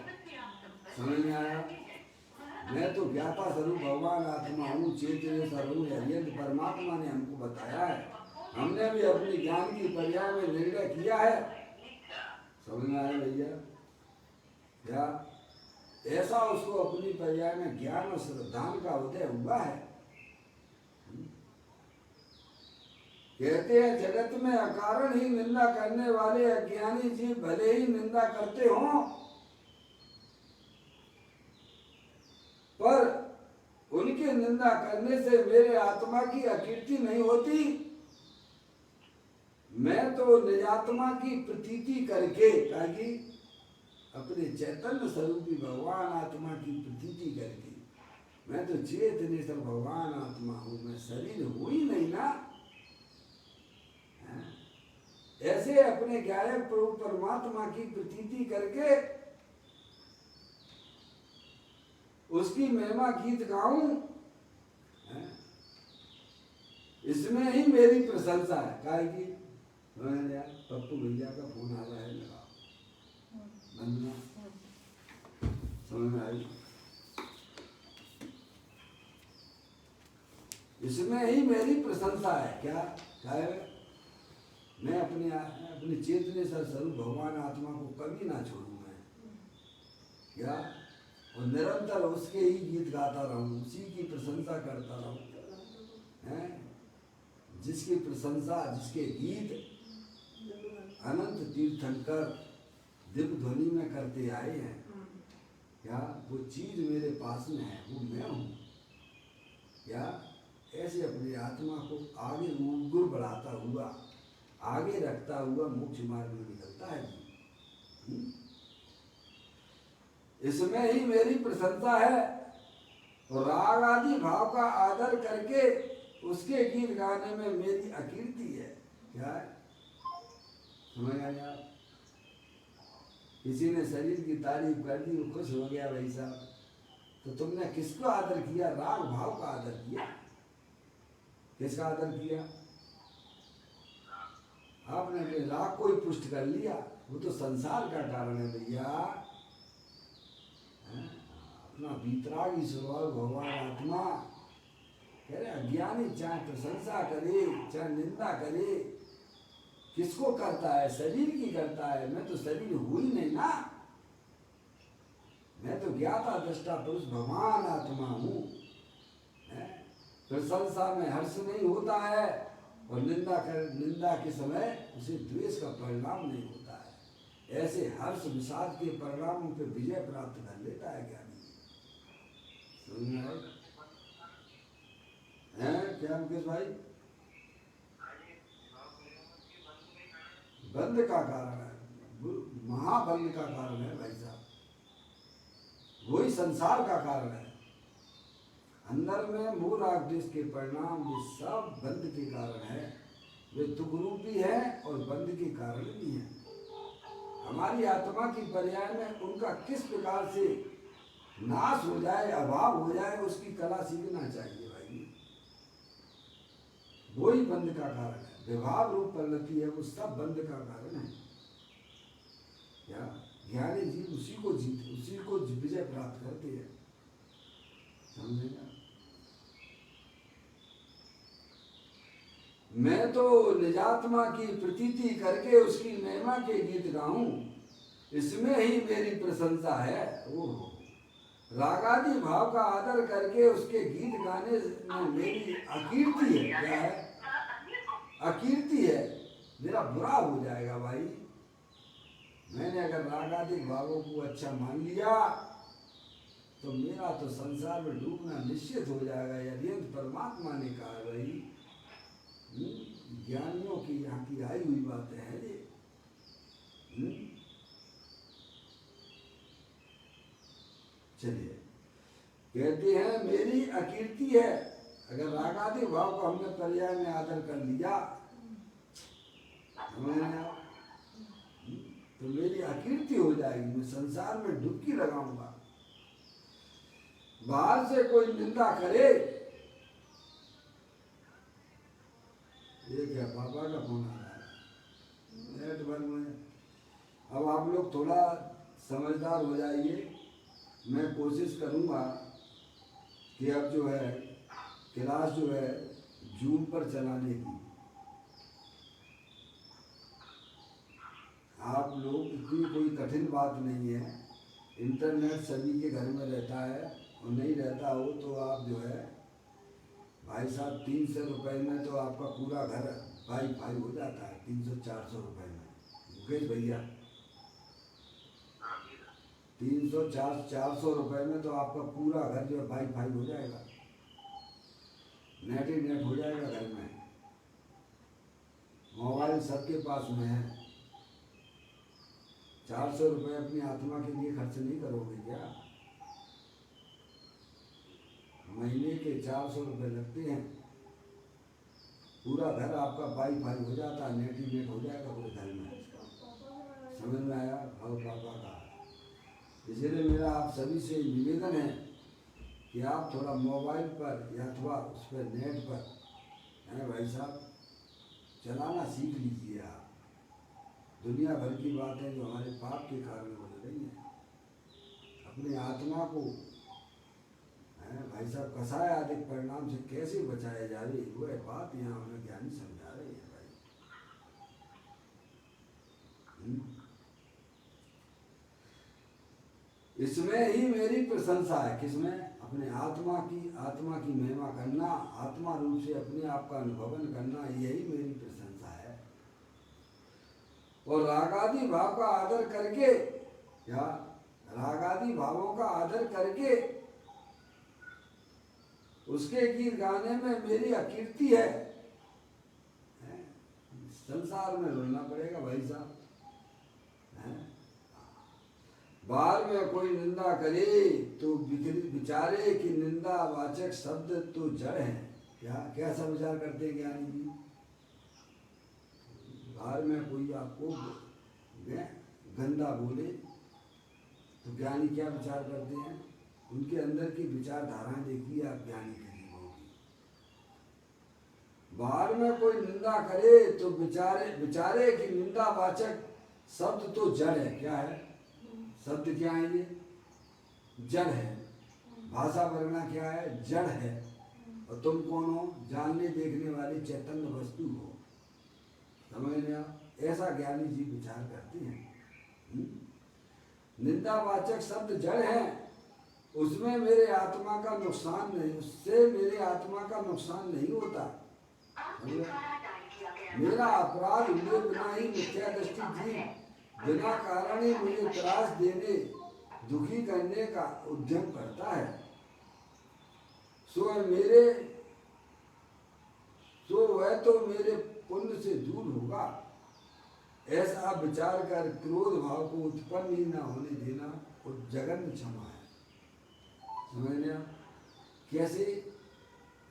समझ में आया? मैं तो ज्ञाता स्वरूप भगवान आत्मा हूँ, चेतनेश्वर हूँ, यज्ञ परमात्मा ने हमको बताया है। हमने भी अपनी ज्ञान की पर्याय में निर्णय किया है। समझ में आया भैया? क्या ऐसा उसको अपनी पर्याय में ज्ञान और श्रद्धान का उदय हुआ है। कहते हैं जगत में अकारण ही निंदा करने वाले अज्ञानी जीव भले ही निंदा करते हों, पर उनकी निंदा करने से मेरे आत्मा की अकीर्ति नहीं होती। मैं तो निजात्मा की प्रतीति करके, ताकि अपने चैतन्य स्वरूपी भगवान आत्मा की प्रतीति करके, मैं तो चेतनेश्वर भगवान आत्मा हूँ, मैं शरीर हूँ ही नहीं ना। ऐसे अपने गायक प्रभु परमात्मा की प्रतीति करके उसकी महिमा गीत गाऊं, इसमें ही मेरी प्रशंसा है। काहे की पप्पू भैया का फोन आ रहा है, लगा बंदना। समझ में आई? इसमें ही मेरी प्रशंसा है। क्या है? मैं अपने चेतनेश्वर स्वरूप भगवान आत्मा को कभी ना छोड़ूं मैं। क्या? और निरंतर उसके ही गीत गाता रहूं, उसी की प्रशंसा करता रहूं, हैं? जिसकी प्रशंसा, जिसके गीत अनंत तीर्थंकर दिव्य ध्वनि में करते आए हैं। क्या? वो चीज मेरे पास में है, वो मैं हूँ। क्या? ऐसे अपनी आत्मा को आगे उग्र बढ़ाता हुआ, आगे रखता हुआ मोक्ष मार्ग में निकलता है जी। इसमें ही मेरी प्रशंसा है। और राग आदि भाव का आदर करके उसके गीत गाने में मेरी अकीर्ति है। क्या है? समझ आया? किसी ने शरीर की तारीफ कर दी, वो खुश हो गया भाई साहब, तो तुमने किसको आदर किया? राग भाव का आदर किया। किसका आदर किया? आपने अपने राग को ही पुष्ट कर लिया। वो तो संसार का कारण है भैया। अपना बीतरागी स्वभाव भगवान आत्मा कह रहे अज्ञानी चाहे प्रशंसा करे चाहे निंदा करे, किसको करता है? शरीर की करता है। मैं तो शरीर हूँ ही नहीं ना। मैं तो ज्ञाता दृष्टा पुरुष भगवान आत्मा हूँ। प्रशंसा में हर्ष नहीं होता है, और निंदा के समय उसे द्वेष का परिणाम नहीं होता है। ऐसे हर्ष विषाद के परिणामों पे विजय प्राप्त कर लेता है ज्ञानी। समझ में आए? हैं क्या मुकेश भाई? बंध का कारण है, महाबंध का कारण है भाई साहब। वही संसार का कारण है। अंदर में मूल आदेश के परिणाम ये सब बंध के कारण है। वे दुख रूपी है और बंध के कारण भी है। हमारी आत्मा की पर्याय में उनका किस प्रकार से नाश हो जाए, अभाव हो जाए, उसकी कला सीखना चाहिए भाई। वही बंध का कारण है। विभाव रूप परिणति है, वो सब बंध का कारण है। क्या? ज्ञानी जीव उसी को जीते, उसी को विजय प्राप्त करते हैं। समझेगा? मैं तो निजात्मा की प्रतीति करके उसकी महिमा के गीत गाऊं, इसमें ही मेरी प्रशंसा है। ओह, रागादि भाव का आदर करके उसके गीत गाने में मेरी अकीर्ति है। क्या है? अकीर्ति है। मेरा बुरा हो जाएगा भाई। मैंने अगर रागादि भावों को अच्छा मान लिया तो मेरा तो संसार में डूबना निश्चित हो जाएगा। यदि परमात्मा ने कहा भाई, ज्ञानियों की यहाँ की आई हुई बातें हैं ये। चलिए, कहते हैं मेरी अकीर्ति है। अगर रागादि भाव को हमने पर्याय में आदर कर लिया तो मेरी अकीर्ति हो जाएगी। मैं संसार में डुबकी लगाऊंगा। बाहर से कोई निंदा करे, ये क्या पापा का फोन आ रहा है नेटवर्क में। अब आप लोग लोग थोड़ा समझदार हो जाइए। मैं कोशिश करूँगा कि अब जो है क्लास जो है जूम पर चलाने की। आप लोग इतनी कोई कठिन बात नहीं है, इंटरनेट सभी के घर में रहता है, और नहीं रहता हो तो आप जो है भाई साहब 300 रुपये में तो आपका पूरा घर वाईफाई हो जाता है। 300-400 रुपये में मुकेश भैया, 300-400 रुपये में तो आपका पूरा घर जो है वाईफाई हो जाएगा, नेट ही नेट हो जाएगा घर में। मोबाइल सबके पास में है। 400 रुपये अपनी आत्मा के लिए खर्च नहीं करोगे क्या? महीने के 400 रुपये लगते हैं, पूरा घर आपका वाईफाई हो जाता है, नेट ही नेट हो जाएगा पूरे घर में। समझ में आया भाव पापा का? इसलिए मेरा आप सभी से निवेदन है कि आप थोड़ा मोबाइल पर या अथवा उस पर नेट पर है भाई साहब चलाना सीख लीजिए। आप दुनिया भर की बातें जो हमारे पाप के कारण हो रही हैं, अपनी आत्मा को भाई साहब कसाय आदि परिणाम से कैसे बचाया जाए, वह बात यहाँ हमें ज्ञानी समझा रहे हैं भाई। इसमें ही मेरी प्रशंसा है। किसमें? अपने आत्मा की महिमा करना, आत्मा रूप से अपने आप का अनुभवन करना, यही मेरी प्रशंसा है। और रागादि भाव का आदर करके, या रागादि भावों का आदर करके उसके गीत गाने में मेरी अकीर्ति है। संसार में रोना पड़ेगा भाई साहब। बाहर में कोई निंदा करे तो विचारे कि निंदा वाचक शब्द तो जड़ है। क्या कैसा विचार करते हैं ज्ञानी जी? बाहर में कोई आपको गंदा बोले तो ज्ञानी क्या विचार करते हैं? उनके अंदर की विचारधाराएं देखिए आप ज्ञानी के जीवों की। बाहर में कोई निंदा करे तो विचारे कि निंदावाचक शब्द तो जड़ है। क्या है शब्द? क्या है ये? जड़ है। भाषा वर्णा क्या है? जड़ है। और तुम कौन हो? जानने देखने वाली चैतन्य वस्तु हो। समझ रहे आप? ऐसा ज्ञानी जी विचार करते हैं। निंदावाचक शब्द जड़ है, उसमें मेरे आत्मा का नुकसान नहीं, उससे मेरे आत्मा का नुकसान नहीं होता। मेरा अपराध हुए बिना ही मिथ्या दृष्टि जीव बिना कारण ही मुझे त्रास देने, दुखी करने का उद्यम करता है। सो वह तो मेरे पुण्य से दूर होगा। ऐसा विचार कर क्रोध भाव को उत्पन्न ही ना होने देना और जगन्य क्षमा है। समझ लिया? कैसे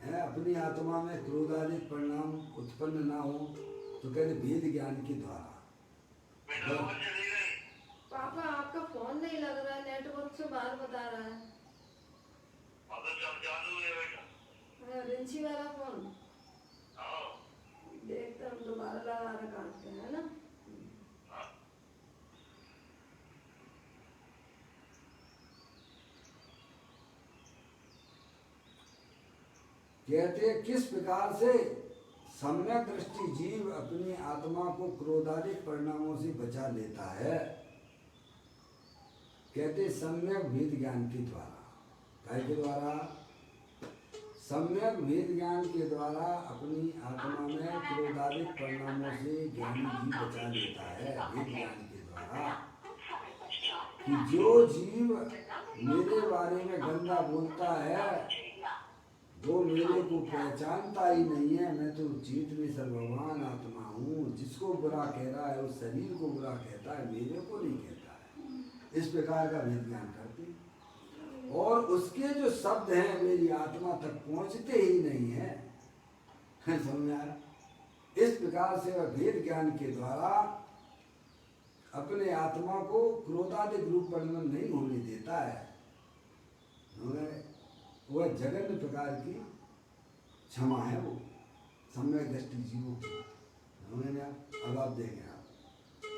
है? अपनी आत्मा में क्रोधादिक परिणाम उत्पन्न ना हो तो कहते वेद ज्ञान के द्वारा। पापा आपका फोन नहीं लग रहा है, नेटवर्क से बाहर बता रहा है। रिंची वाला फोन देखते हम दोबारा लगा रहे काटते हैं ना। कहते किस प्रकार से सम्यक दृष्टि जीव अपनी आत्मा को क्रोधादिक परिणामों से बचा लेता है। कहते सम्यक भेद ज्ञान के द्वारा। काय के द्वारा? सम्यक भेद ज्ञान के द्वारा अपनी आत्मा में क्रोधादिक परिणामों से ज्ञानी जी बचा लेता है। भेद ज्ञान के द्वारा कि जो जीव मेरे बारे में गंदा बोलता है वो मेरे को पहचानता ही नहीं है। मैं तो चेतन सर्वभगवान आत्मा हूँ। जिसको बुरा कह रहा है उस शरीर को बुरा कहता है, मेरे को नहीं कहता है। इस प्रकार का भेद ज्ञान करते और उसके जो शब्द हैं मेरी आत्मा तक पहुँचते ही नहीं है। समझ में आया? इस प्रकार से वह भेद ज्ञान के द्वारा अपने आत्मा को क्रोधादिक रूप परिणाम नहीं होने देता है। वह जगन्य प्रकार की क्षमा है, वो सम्यक दृष्टि जीवों की। अब आप देखें आप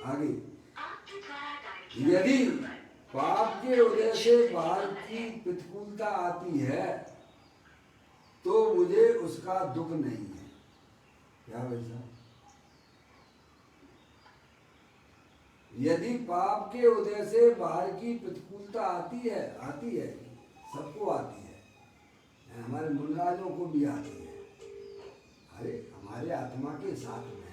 आगे यदि पाप के उदय से बाहर की प्रतिकूलता आती है तो मुझे उसका दुख नहीं है। क्या वैसा? यदि पाप के उदय से बाहर की प्रतिकूलता आती है सबको आती है, हमारे मुनराजों को भी आती है। अरे हमारे आत्मा के साथ में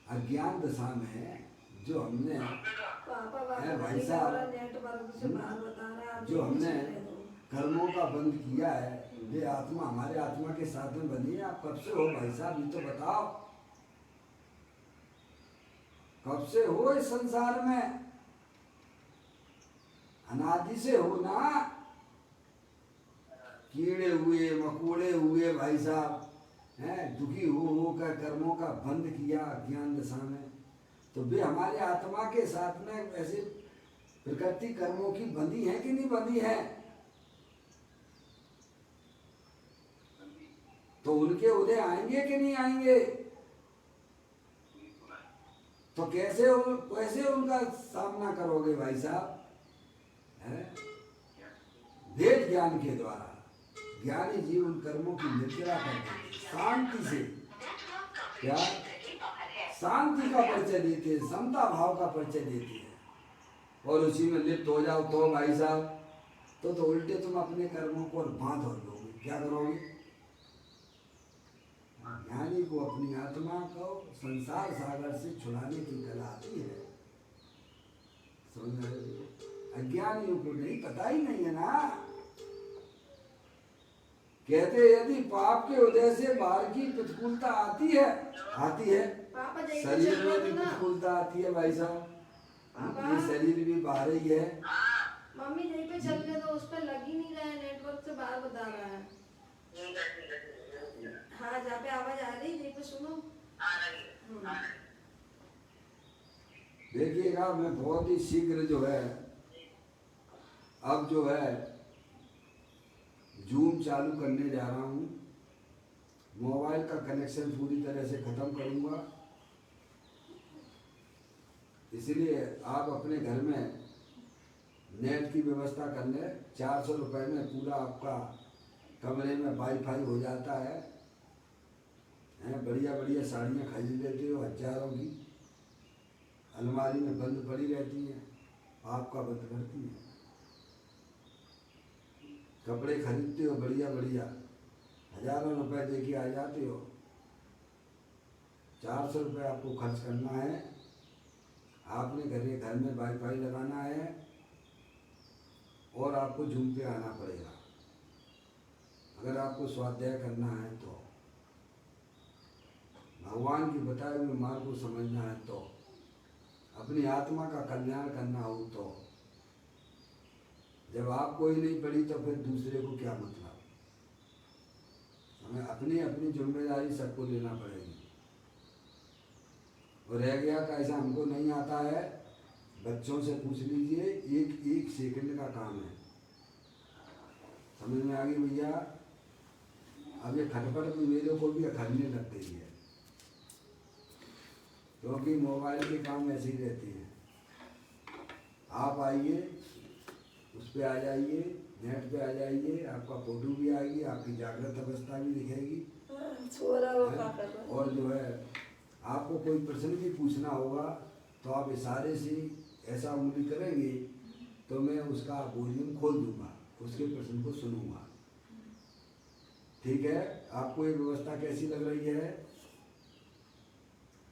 अज्ञान दशा में जो हमने पापा बात है भाई नहीं साहब, कर रहा, नेटवर्क से बाहर बता रहा है, आप जो यहीं हमने चले दो। कर्मों का बंध किया है, ये आत्मा हमारे आत्मा के साथ में बनी है। आप कब से हो भाई साहब, ये तो बताओ, कब से हो इस संसार में? अनादि से हो ना। कीड़े हुए मकोड़े हुए भाई साहब, हैं, दुखी हो कर कर्मों का बंध किया ज्ञान दशा में, तो वे हमारे आत्मा के साथ में ऐसे प्रकृति कर्मों की बंधी है कि नहीं बंधी है? तो उनके उदय आएंगे कि नहीं आएंगे? तो कैसे उनका सामना करोगे भाई साहब? वेद ज्ञान के द्वारा ज्ञानी जीव उन कर्मों की निद्रा करते हैं, शांति से। क्या? शांति का परिचय देते हैं, समता भाव का परिचय देते हैं, और उसी में लिप्त हो जाओ तो भाई साहब तो उल्टे तुम अपने कर्मों को बांध हो लोगे। क्या करोगे? ज्ञानी को अपनी आत्मा को संसार सागर से छुड़ाने की कला आती है, समझ रहे हो? अज्ञानियों को नहीं, पता ही नहीं है ना। कहते यदि पाप के उदय से बाहर की प्रतिकूलता आती है पापा जैसे शरीर चल में रहे भी थे ना, प्रतिकूलता आती है भाई साहब, पापा। ये शरीर भी बाहर ही है। मम्मी यहीं पे चल रहे तो उस पर लग ही नहीं रहा है, नेटवर्क से बाहर बता रहा है। हाँ, जहाँ पे आवाज आ रही यहीं पे सुनो। देखिएगा, मैं बहुत ही शीघ्र जो है अब जो है जूम चालू करने जा रहा हूँ। मोबाइल का कनेक्शन पूरी तरह से ख़त्म करूँगा, इसलिए आप अपने घर में नेट की व्यवस्था कर लें। 400 रुपये में पूरा आपका कमरे में वाईफाई हो जाता है। बढ़िया बढ़िया साड़ियाँ खरीद लेते हो हजारों की, अलमारी में बंद पड़ी रहती हैं, आपका बंद करती है। कपड़े खरीदते हो बढ़िया बढ़िया, हजारों रुपए दे के आ जाते हो। 400 रुपये आपको खर्च करना है, आपने घर में वाईफाई लगाना है, और आपको जूम पे आना पड़ेगा अगर आपको स्वाध्याय करना है तो, भगवान की बताए हुए मार्ग को समझना है तो, अपनी आत्मा का कल्याण करना हो तो। जब आप कोई नहीं पड़ी तो फिर दूसरे को क्या मतलब? हमें अपनी अपनी जिम्मेदारी सबको लेना पड़ेगी। और रह गया का ऐसा हमको नहीं आता है, बच्चों से पूछ लीजिए, एक सेकंड का काम है। समझ में आ गई भैया? अब ये खटपट भी मेरे को भी अखरने लग गई है, क्योंकि मोबाइल के काम ऐसे ही रहते हैं। आप आइए, उस पर आ जाइए, नेट पे आ जाइए, आपका फोटो भी आएगी, आपकी जागृत अवस्था भी दिखेगी। और जो है आपको कोई प्रश्न भी पूछना होगा तो आप इशारे से ऐसा उंगली करेंगे तो मैं उसका वॉल्यूम खोल दूंगा, उसके प्रश्न को सुनूंगा। ठीक है? आपको ये व्यवस्था कैसी लग रही है?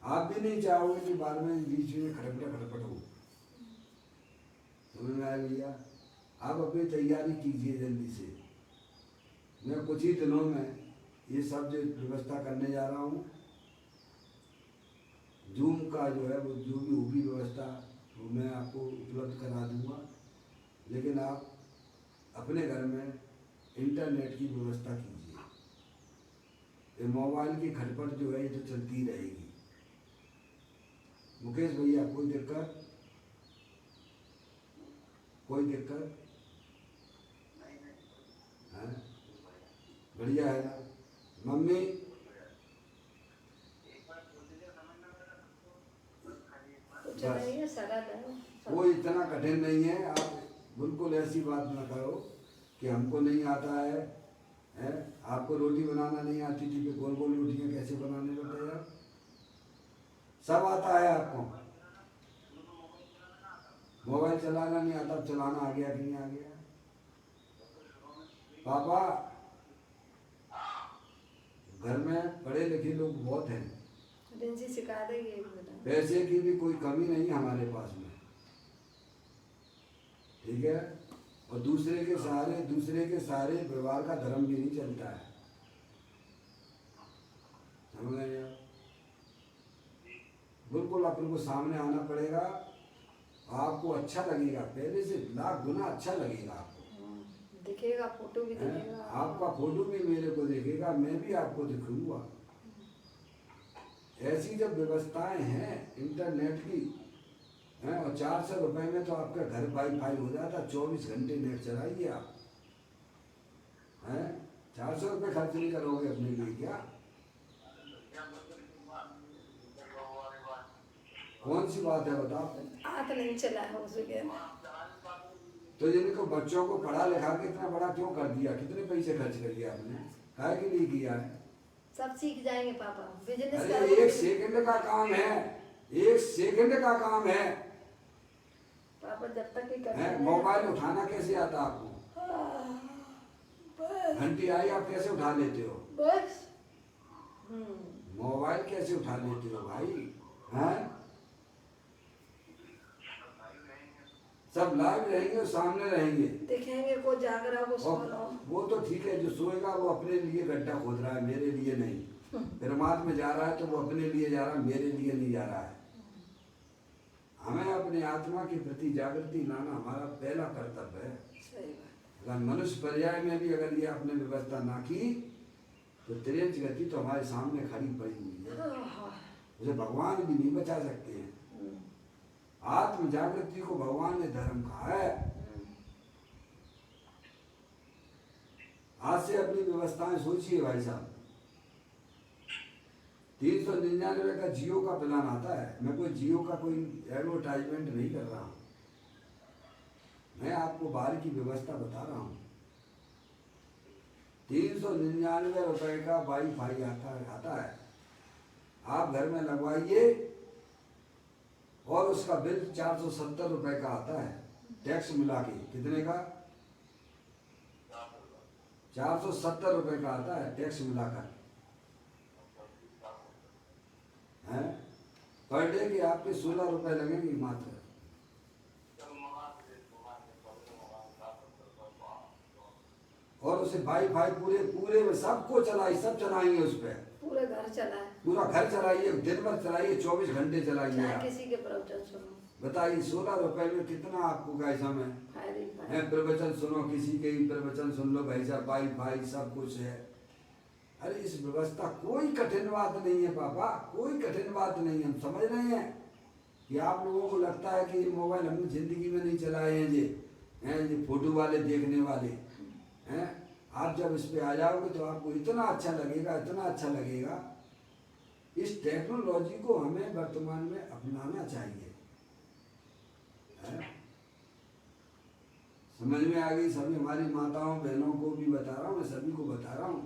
आप भी नहीं चाहोगे कि बाद में बीच में खटपट हो। समझ में आया भैया? आप अपनी तैयारी कीजिए जल्दी से। मैं कुछ ही दिनों में ये सब जो व्यवस्था करने जा रहा हूँ, जूम का जो है वो जो भी होगी व्यवस्था वो मैं आपको उपलब्ध करा दूँगा, लेकिन आप अपने घर में इंटरनेट की व्यवस्था कीजिए। ये मोबाइल की खटपट जो है ये तो चलती रहेगी। मुकेश भैया, कोई दिक्कत? कोई दिक्कत? है? बढ़िया है ना? मम्मी कुछ नहीं है, सरल है, कोई इतना कठिन नहीं है। आप बिल्कुल ऐसी बात ना करो कि हमको नहीं आता है? आपको रोटी बनाना नहीं आती थी कि गोल गोल रोटियां कैसे बनाने लगते यार? सब आता है आपको। मोबाइल चलाना नहीं आता, चलाना आ गया कि नहीं आ गया? पापा, घर में पढ़े लिखे लोग बहुत हैं, रिंची सिखा देगी एक मिनट। पैसे की भी कोई कमी नहीं है हमारे पास में, ठीक है? और दूसरे के सहारे व्यवहार का धर्म भी नहीं चलता है, समझ गए आप? बिल्कुल अपन को सामने आना पड़ेगा, आपको अच्छा लगेगा, पहले से लाख गुना अच्छा लगेगा आपको। दिखेगा, फोटो भी दिखेगा, आपका फोटो भी मेरे को दिखेगा, मैं भी आपको दिखूंगा। ऐसी जब व्यवस्थाएं हैं इंटरनेट की हैं, और 400 रुपए में तो आपका घर वाईफाई हो जाता, 24 घंटे नेट चलाइए आप हैं। 400 रुपये खर्च नहीं करोगे अपने लिए क्या? कौन सी बात है बताओ? हाथ नहीं चला है उसके। तो जिनको बच्चों को पढ़ा लिखा के इतना बड़ा क्यों कर दिया? कितने पैसे खर्च कर दिया आपने? काहे के लिए किया है? सब सीख जाएंगे पापा, बिजनेस अरे करोगे। 1 सेकंड का काम है, 1 सेकंड का काम है। पापा जब तक ही हैं, मोबाइल उठाना कैसे आता आपको? घंटी आई आप कैसे उठा लेते हो? बस मोबाइल कैसे उठा लेते हो भाई? हैं? सब लाइव रहेंगे और सामने रहेंगे, देखेंगे, को जाग रहा वो सो रहा हो। वो तो ठीक है, जो सोएगा वो अपने लिए गड्ढा खोद रहा है, मेरे लिए नहीं। परमात्मा में जा रहा है तो वो अपने लिए जा रहा है, मेरे लिए नहीं जा रहा है। हमें अपने आत्मा के प्रति जागृति लाना हमारा पहला कर्तव्य है। सही बात। अगर मनुष्य पर्याय में भी अगर ये आपने व्यवस्था ना की तो त्रियंच गति तो हमारे सामने खड़ी पड़ी हुई है, उसे भगवान भी नहीं बचा सकते हैं। आत्म जागृति को भगवान ने धर्म कहा है। आज से अपनी व्यवस्थाएं सोचिए भाई साहब। 399 का जियो का प्लान आता है, मैं कोई जियो का कोई एडवर्टाइजमेंट नहीं कर रहा हूँ, मैं आपको बाहर की व्यवस्था बता रहा हूँ। 399 रुपए का वाईफाई आता है, आप घर में लगवाइए और उसका बिल 470 रुपए का आता है, टैक्स मिला के। कितने का? 470 रुपए का आता है टैक्स मिलाकर, हैं? पर डे के आपके 16 रुपए लगेंगे मात्र। और उसे वाईफाई पूरे में सबको सब चलाएंगे उस पर, पूरा घर चला है, पूरा घर चलाइए, दिन भर चलाइए, 24 घंटे चलाइए चाहे आप। किसी के प्रवचन सुनो, बताइए 16 रुपए में कितना आपको कैसा में फायदे ही फायदे। है? प्रवचन सुनो, किसी के भी प्रवचन सुन लो भाई साहब, वाईफाई सब कुछ है। अरे इस व्यवस्था कोई कठिन बात नहीं है पापा, कोई कठिन बात नहीं है। हम समझ रहे हैं कि आप लोगों को लगता है कि ये मोबाइल हमने जिंदगी में नहीं चलाए हैं, ये फोटो वाले देखने वाले हैं। आप जब इस पे आ जाओगे तो आपको इतना अच्छा लगेगा, इतना अच्छा लगेगा। इस टेक्नोलॉजी को हमें वर्तमान में अपनाना चाहिए, है? समझ में आ गई? सभी हमारी माताओं बहनों को भी बता रहा हूँ, मैं सभी को बता रहा हूँ।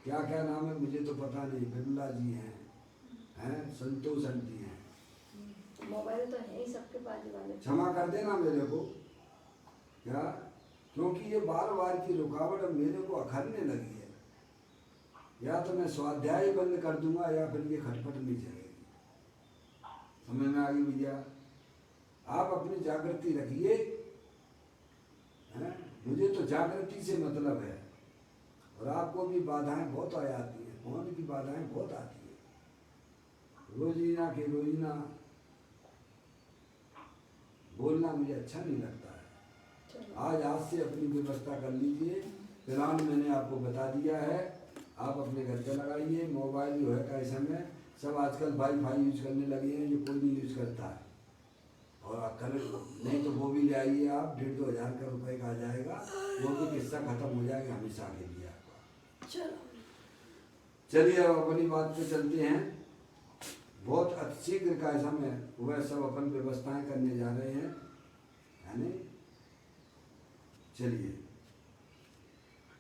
क्या क्या नाम है मुझे तो पता नहीं, बिमला जी हैं, संतोष आंटी हैं। मोबाइल तो है ही सबके पास वाले। क्षमा कर देना मेरे को, क्या? क्योंकि ये बार बार की रुकावट अब मेरे को अखरने लगी है। या तो मैं स्वाध्याय बंद कर दूंगा या फिर ये खटपट नहीं चलेगी। समझ में आ गई भैया? आप अपनी जागृति रखिए, मुझे तो जागृति से मतलब है। और आपको भी बाधाएं बहुत आ जाती हैं, फोन की बाधाएं बहुत आती है। रोजीना के रोजीना बोलना मुझे अच्छा नहीं लगता है। आज से अपनी व्यवस्था कर लीजिए। प्लान मैंने आपको बता दिया है, आप अपने घर पे लगाइए। मोबाइल जो है का समय सब आजकल वाईफाई यूज करने लगे हैं, जो कोई नहीं यूज करता है। और कर नहीं तो वो भी ले आइए आप, 1,5-2 हज़ार का रुपये का आ जाएगा, वो भी किस्सा खत्म हो जाएगा हमेशा के लिए आपका। चलिए अब अपनी बात पे चलते हैं। बहुत अतिशीघ्र का समय वह सब अपन व्यवस्थाएं करने जा रहे हैं, है नहीं? चलिए,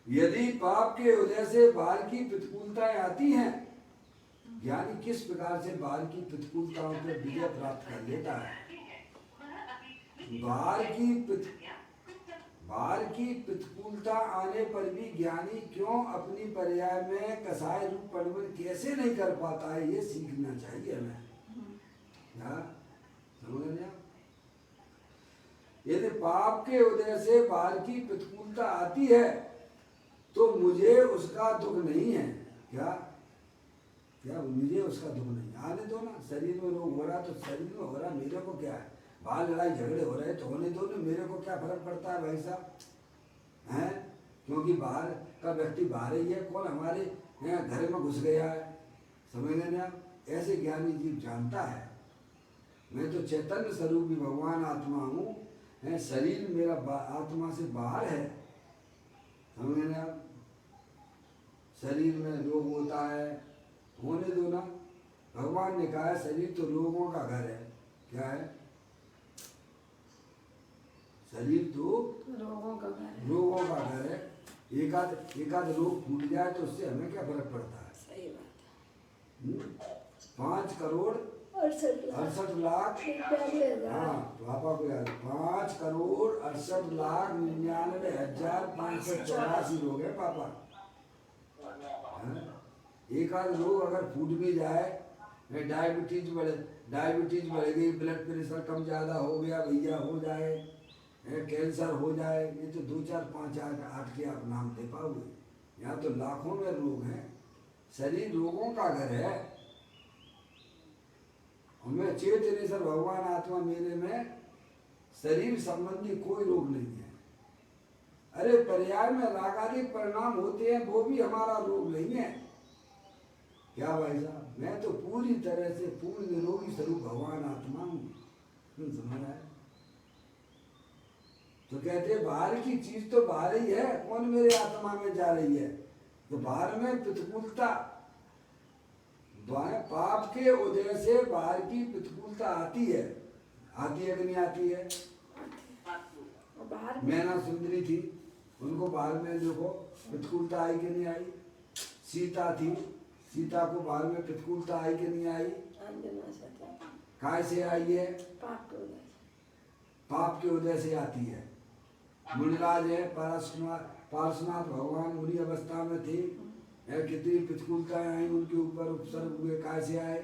यदि पाप के उदय से बाहर की प्रतिकूलताएं आती हैं, ज्ञानी किस प्रकार से बाहर की प्रतिकूलताओं पर विजय प्राप्त कर लेता है? बाहर की प्रतिकूलता आने पर भी ज्ञानी क्यों अपनी पर्याय में कसाय रूप परिवर्तन कैसे नहीं कर पाता है, ये सीखना चाहिए हमें। समझ रहे आप? यदि पाप के उदय से बाहर की प्रतिकूलता आती है तो मुझे उसका दुख नहीं है। क्या क्या मुझे उसका दुख नहीं, आने दो ना। शरीर में रोग हो रहा तो शरीर में हो रहा, मेरे को क्या है? बाहर लड़ाई झगड़े हो रहे तो होने दो ना, मेरे को क्या फर्क पड़ता है भाई साहब, हैं? क्योंकि बाहर का व्यक्ति बाहर ही है, कौन हमारे घर में घुस गया है। समझ लेना आप? ऐसे ज्ञानी जीव जानता है मैं तो चैतन्य स्वरूप भी भगवान आत्मा हूँ, शरीर मेरा आत्मा से बाहर है। समझ लेना आप? शरीर में रोग होता है, होने दो ना। भगवान ने कहा है शरीर तो रोगों का घर है। क्या है? शरीर तो रोगों का घर है। रोगों का घर है। एकाध रोग फूट जाए तो उससे हमें क्या फर्क पड़ता है? सही बात है। 5 करोड़ 68 लाख, हाँ पापा को याद, 5 करोड़ 68 लाख 99,584 लोग हैं पापा। एक आध रोग अगर फूट भी जाए, डायबिटीज बढ़ गई, ब्लड प्रेशर कम ज़्यादा हो गया भैया, हो जाए, कैंसर हो जाए, ये तो 2 4 5 8 के आप नाम दे पाओगे। यहाँ तो लाखों में रोग हैं। शरीर रोगों का घर है। और मैं चेतनेश्वर भगवान आत्मा मेरे में शरीर संबंधी कोई रोग नहीं है। अरे पर्याय में रागादिक परिणाम होते हैं, वो भी हमारा रोग नहीं है। क्या भाई साहब? मैं तो पूरी तरह से पूर्ण निरोगी स्वरूप भगवान आत्मा हूँ। समझ रहा है? तो कहते बाहर की चीज तो बाहर ही है, कौन मेरे आत्मा में जा रही है? तो बाहर में प्रतिकूलता, पाप के उदय से बाहर की प्रतिकूलता आती है कि नहीं आती है? मैना सुंदरी थी, उनको बाहर में देखो प्रतिकूलता आई कि नहीं आई? सीता थी, सीता को बाहर में प्रतिकूलता आई कि नहीं आई? काय से आई है? पाप के उदय से आती है। मुनिराज है, पार्श्वनाथ भगवान उन्हीं अवस्था में थे, कितनी प्रतिकूलताएं आई उनके ऊपर, उपसर्ग हुए, काय से आए?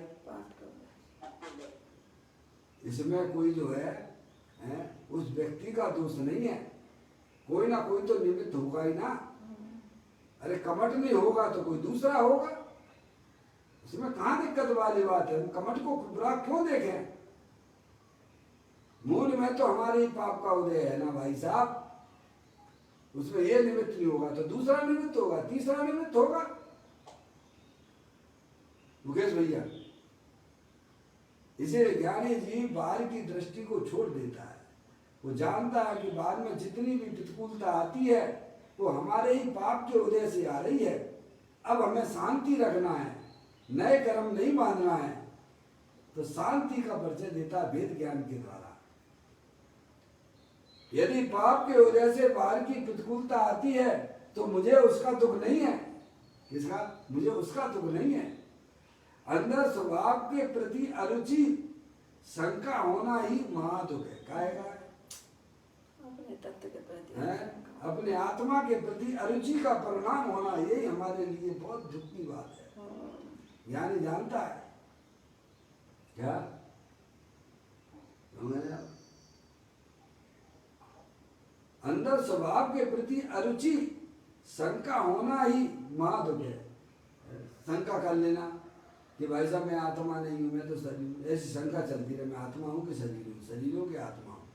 इसमें कोई जो है उस व्यक्ति का दोष नहीं है, कोई ना कोई तो निमित्त होगा ही ना। अरे कमठ नहीं होगा तो कोई दूसरा होगा, उसमें कहाँ दिक्कत वाली बात है? कमठ को बुरा क्यों देखें? मूल में तो हमारे ही पाप का उदय है ना भाई साहब। उसमें ये निमित्त नहीं होगा तो दूसरा निमित्त होगा, तीसरा निमित्त होगा। मुकेश भैया, इसे ज्ञानी जीव बाहर की दृष्टि को छोड़ देता है। वो जानता है कि बाहर में जितनी भी प्रतिकूलता आती है वो हमारे ही पाप के उदय से आ रही है। अब हमें शांति रखना है, नए कर्म नहीं बांधना है। तो शांति का परिचय देता है वेद ज्ञान के द्वारा। यदि पाप के उदय से बाहर की प्रतिकूलता आती है तो मुझे उसका दुख नहीं है। किसका? मुझे उसका दुख नहीं है। अंदर स्वभाव के प्रति अरुचि शंका होना ही महादुख है। काहेगा? अपने तत्व के प्रति है, अपने आत्मा के प्रति अरुचि का परिणाम होना, यही हमारे लिए बहुत दुख की बात है। ज्ञानी जानता है। क्या अंदर स्वभाव के प्रति अरुचि शंका होना ही महादुख है। शंका कर लेना कि भाई साहब मैं आत्मा नहीं हूँ, मैं तो शरीर, ऐसी शंका चलती रहे, मैं आत्मा हूँ कि शरीर हूँ, शरीरों के आत्मा हूँ,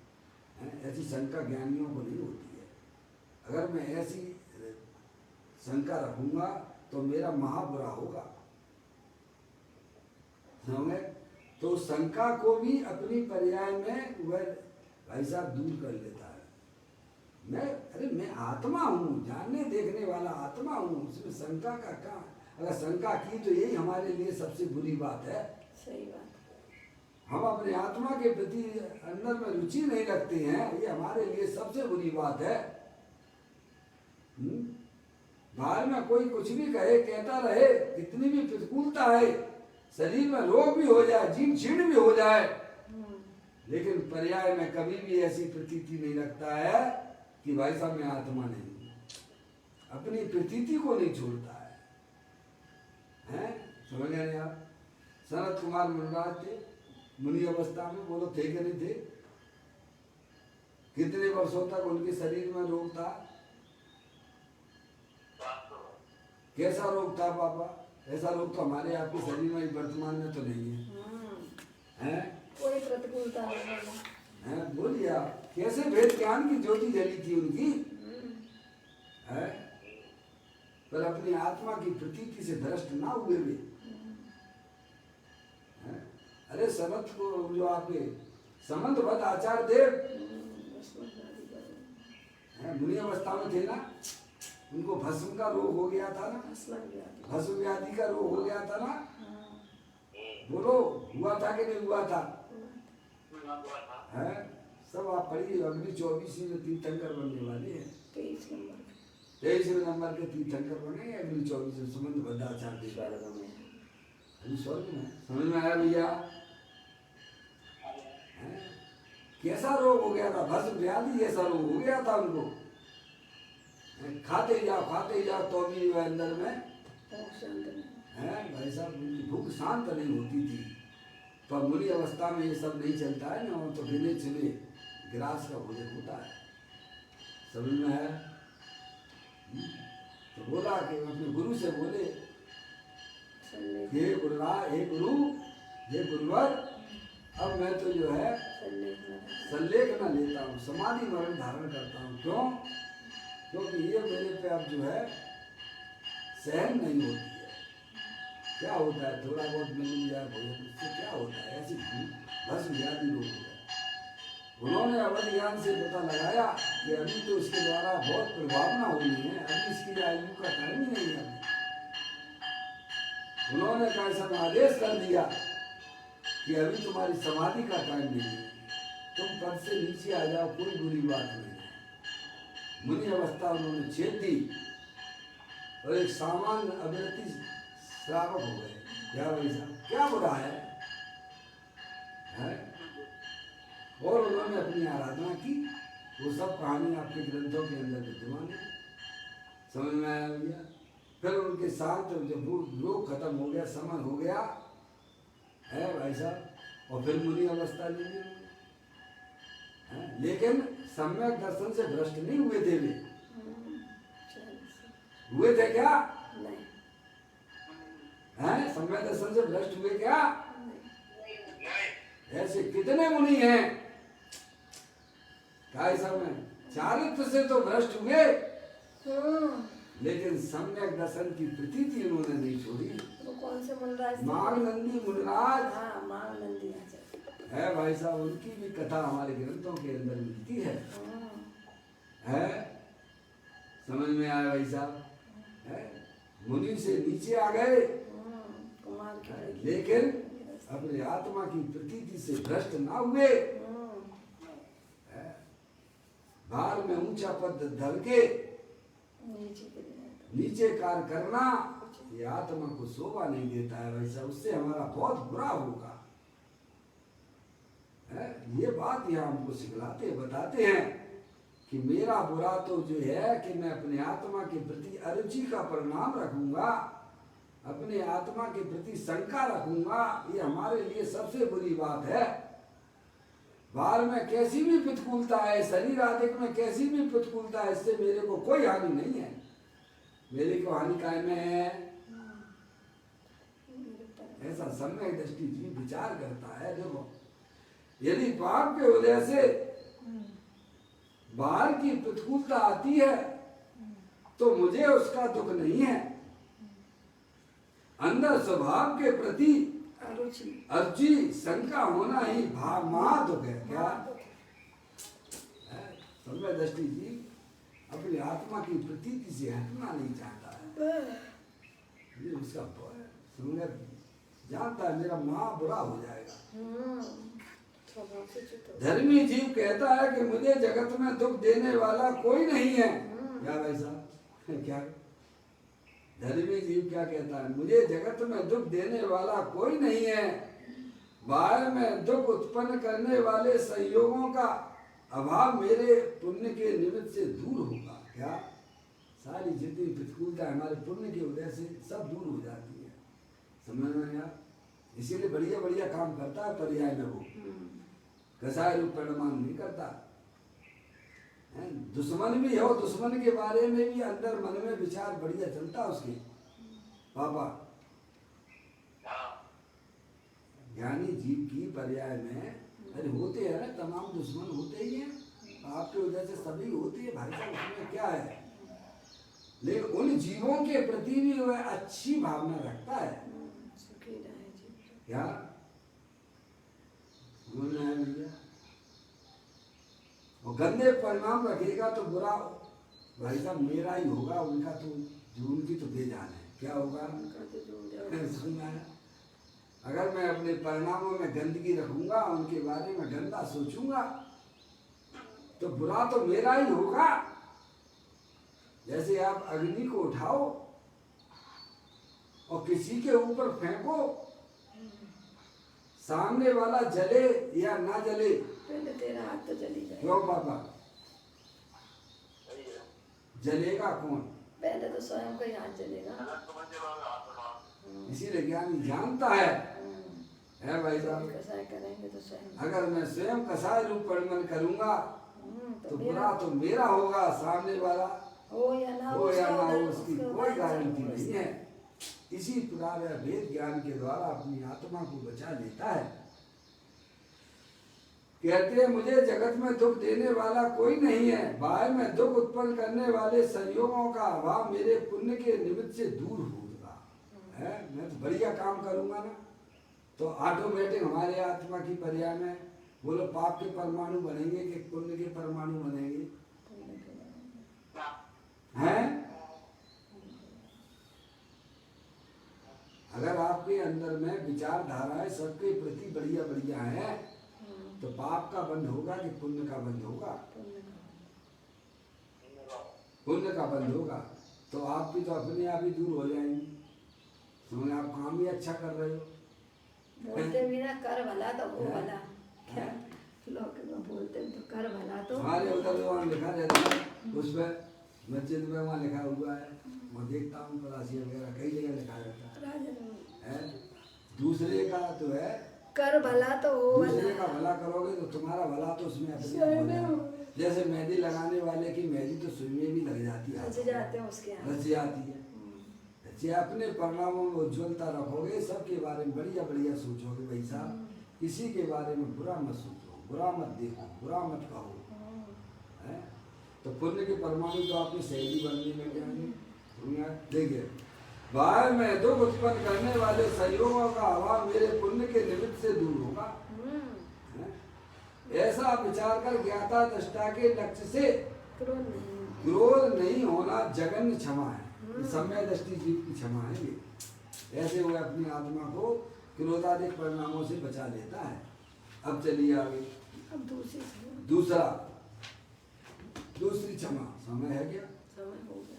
ऐसी शंका ज्ञानियों को नहीं होती है। अगर मैं ऐसी शंका रखूंगा तो मेरा महाबुरा होगा। समझे? तो शंका को भी अपनी पर्याय में वह भाई साहब दूर कर लेता है। मैं आत्मा हूँ, जानने देखने वाला आत्मा हूँ, उसमें शंका का क्या? अगर शंका की तो यही हमारे लिए सबसे बुरी बात है। सही बात। हम अपने आत्मा के प्रति अंदर में रुचि नहीं रखते हैं, ये हमारे लिए सबसे बुरी बात है। बाहर में कोई कुछ भी कहे, कहता रहे, कितनी भी प्रतिकूलता है, शरीर में रोग भी हो जाए, जीव क्षीण भी हो जाए, लेकिन पर्याय में कभी भी ऐसी प्रतीति नहीं रखता है कि भाई साहब मैं आत्मा नहीं हूं। अपनी प्रतीति को नहीं छोड़ता है, हैं? समझ गए आप? सनत कुमार मुनिराज थे मुनि अवस्था में, बोलो थे कि नहीं थे? कितने वर्षों तक उनके शरीर में रोग था? कैसा रोग था पापा? ऐसा रोग तो हमारे आपके शरीर में वर्तमान में तो नहीं है, हैं? कोई प्रतिकूलता नहीं है। बोलिए आप, कैसे वेद ज्ञान की ज्योति जली थी उनकी, है? पर अपनी आत्मा की प्रतीति से भ्रष्ट ना हुए वे। अरे समत को जो आपके समंतबद्ध आचार्य देव मुनि अवस्था में थे ना, उनको भस्म का रोग हो गया था ना, भस्म व्याधि का रोग हो गया था ना। बोलो हुआ था कि नहीं हुआ था? है सब आप पढ़िए, अगली 24 में तीर्थंकर बनने वाले हैं। 23 नंबर के तीर्थंकर बने अगली 24 में समंतबद्ध आचार्य स्वर्ग में। समझ में आया भैया? कैसा रोग हो गया था? भस्म व्याधि जैसा रोग हो गया था उनको। खाते जाओ तो भी अंदर में है भाई साहब, उनकी भूख शांत नहीं होती थी। पर मुनि अवस्था में ये सब नहीं चलता है ना, तो गिने चुने गिरास का भोजन होता है। समझ में है? तो बोला कि अपने गुरु से बोले, हे गुरुराज, हे गुरु, हे गुरुवर, अब मैं तो जो है सल्लेख न लेता हूँ, समाधि मरण धारण करता हूँ। क्यों? क्योंकि ये मेरे पे अब जो है सहन नहीं होती है। क्या होता है? थोड़ा बहुत मिल जाए भोजन, उससे क्या होता है? ऐसी भस्म व्याधि रोग हो गया। उन्होंने अवध ज्ञान से पता लगाया कि अभी तो इसके द्वारा बहुत प्रभावना होनी है, अभी इसकी आयु का टाइम ही नहीं है। उन्होंने कैसा आदेश कर दिया कि अभी तुम्हारी समाधि का टाइम नहीं है, तुम पद से नीचे आ जाओ, कोई बुरी बात नहीं है। मुनि अवस्था उन्होंने छेद दी और एक सामान्य अविरति श्रावक हो गए। क्या भाई साहब, क्या बुरा है? और उन्होंने अपनी आराधना की। वो सब कहानी आपके ग्रंथों के अंदर विद्यमान है। समझ में आया भैया? फिर उनके साथ जब रोग खत्म हो गया, समन हो गया है भाई साहब, और फिर मुनि अवस्था ली गई। लेकिन सम्यक दर्शन से भ्रष्ट नहीं हुए थे वे। हुए थे क्या? नहीं। हैं? सम्यक दर्शन से भ्रष्ट हुए क्या? ऐसे कितने मुनि हैं काय समय चारित्र से तो भ्रष्ट हुए, लेकिन सम्यक दर्शन की प्रतीति उन्होंने नहीं छोड़ी। वो कौन से मुनिराज? मागनंदी मुनिराज। हाँ, मागनंदी है भाई साहब, उनकी भी कथा हमारे ग्रंथों के अंदर मिलती है। समझ में आया भाई साहब? मुनि से नीचे आ गए, लेकिन अपने आत्मा की प्रतीति से भ्रष्ट ना हुए। बाहर में ऊंचा पद धर के नीचे कार्य करना, ये आत्मा को शोभा नहीं देता है भाई साहब, उससे हमारा बहुत बुरा होगा। ये बात यहाँ हमको सिखलाते बताते हैं कि मेरा बुरा तो जो है कि मैं अपने आत्मा के प्रति अरुचि का परिणाम रखूंगा, अपने आत्मा के प्रति शंका रखूंगा। ये हमारे लिए सबसे बुरी बात है। बाहर में कैसी भी प्रतिकूलता है, शरीर आदि में कैसी भी प्रतिकूलता है, इससे मेरे को कोई हानि नहीं है। मेरे को हानि काय में है? ऐसा सम्यक दृष्टि जीव विचार करता है। देखो, यदि पाप के वजह से बाहर की प्रतिकूलता आती है तो मुझे उसका दुख नहीं है, अंदर स्वभाव के प्रति अरुचि शंका होना ही भाव महादुख है। क्या सम्यक दृष्टि जीव अपनी आत्मा की प्रतीति से हटना नहीं चाहता है। ये उसका जानता है मेरा माँ बुरा हो जाएगा। स्वभाव से चित हो। धर्मी जीव कहता है कि मुझे जगत में दुख देने वाला कोई नहीं है। क्या भाई साहब, क्या धर्मी जीव क्या कहता है? मुझे जगत में दुख देने वाला कोई नहीं है, बाहर में दुख उत्पन्न करने वाले संयोगों का अभाव मेरे पुण्य के निमित्त से दूर होगा। क्या सारी जितनी प्रतिकूलता हमारे पुण्य की वजह से सब दूर हो जाती है। समझ में आया? इसीलिए बढ़िया बढ़िया काम करता है पर्याय में वो कसाय रूप परिणाम नहीं करता। दुश्मन भी हो, दुश्मन के बारे में भी अंदर मन में विचार बढ़िया चलता उसके। पापा ज्ञानी जीव की पर्याय में अरे होते हैं ना, तमाम दुश्मन होते ही हैं, आपके वजह से सभी होते हैं भाई साहब, उसमें क्या है। लेकिन उन जीवों के प्रति भी वह अच्छी भावना रखता है। क्या बोलना है भैया? और गंदे परिणाम रखेगा तो बुरा भाई साहब मेरा ही होगा, उनका तो उनकी तो बेजान है। क्या होगा? सुनना है, अगर मैं अपने परिणामों में गंदगी रखूंगा, उनके बारे में गंदा सोचूंगा, तो बुरा तो मेरा ही होगा। जैसे आप अग्नि को उठाओ और किसी के ऊपर फेंको, सामने वाला जले या ना जले, पहले तेरा हाथ तो जली जाए। क्यों पापा? जलेगा कौन? पहले तो स्वयं का ही हाथ जलेगा। इसीलिए ज्ञानी जानता है भाई साहब, कसाय करेंगे तो स्वयं। अगर मैं स्वयं कसाय रूप परिमल करूंगा तो बुरा तो मेरा होगा, सामने वाला हो या ना हो उसकी कोई गारंटी नहीं है। इसी प्रकार वेद ज्ञान के द्वारा अपनी आत्मा को बचा लेता है। कहते हैं मुझे जगत में दुख देने वाला कोई नहीं है, बाहर में दुख उत्पन्न करने वाले संयोगों का अभाव मेरे पुण्य के निमित्त से दूर होगा। है मैं तो बढ़िया काम करूंगा ना, तो ऑटोमेटिक हमारे आत्मा की पर्याय में बोलो पाप के परमाणु बनेंगे कि पुण्य के परमाणु बनेंगे? हैं? अगर आपके अंदर में विचारधाराएं सबके प्रति बढ़िया बढ़िया है, तो पाप का बंध होगा कि पुण्य का बंध होगा? पुण्य का बंध होगा, तो आपकी तो अपने आप ही दूर हो जाएंगी। समझ, आप काम ही अच्छा कर रहे हो। बोलते भी ना कर भला तो हो भला। क्या लोग बोलते तो कर भला तो। हमारे उधर वहाँ लिखा रहता है, उस पर मस्जिद में वहाँ लिखा हुआ है, मैं देखता हूँ पलासी वगैरह कई जगह लिखा रहता है। दूसरे का तो है कर भला तो हो भला। दूसरे का भला करोगे तो तुम्हारा भला तो उसमें अपने आप हो जाएगा। जैसे मेहंदी लगाने वाले की मेहंदी तो सुई में भी लग जाती है, रच जाते हैं उसके यहाँ। रच जाती है। जे अपने परिणामों में उज्ज्वलता रखोगे, सबके बारे में बढ़िया बढ़िया सोचोगे भाई साहब, किसी के बारे में बुरा मत सोचो, बुरा मत देखो, बुरा मत कहो, है? तो पुण्य के परमाणु तो आपकी सहेली बनने लग जाएंगे। देखिए बाहर में दुख उत्पन्न करने वाले संयोगों का अभाव मेरे पुण्य के निमित्त से दूर होगा। ऐसा विचार कर ज्ञाता दृष्टा के लक्ष्य से क्रोध नहीं होना जगन्य क्षमा है। सम्य दृष्टि जीव की क्षमा है ये। ऐसे वो अपनी आत्मा को क्रोधादिक परिणामों से बचा लेता है। अब चलिए आगे। अब दूसरी क्षमा। समय है क्या? समय हो गया,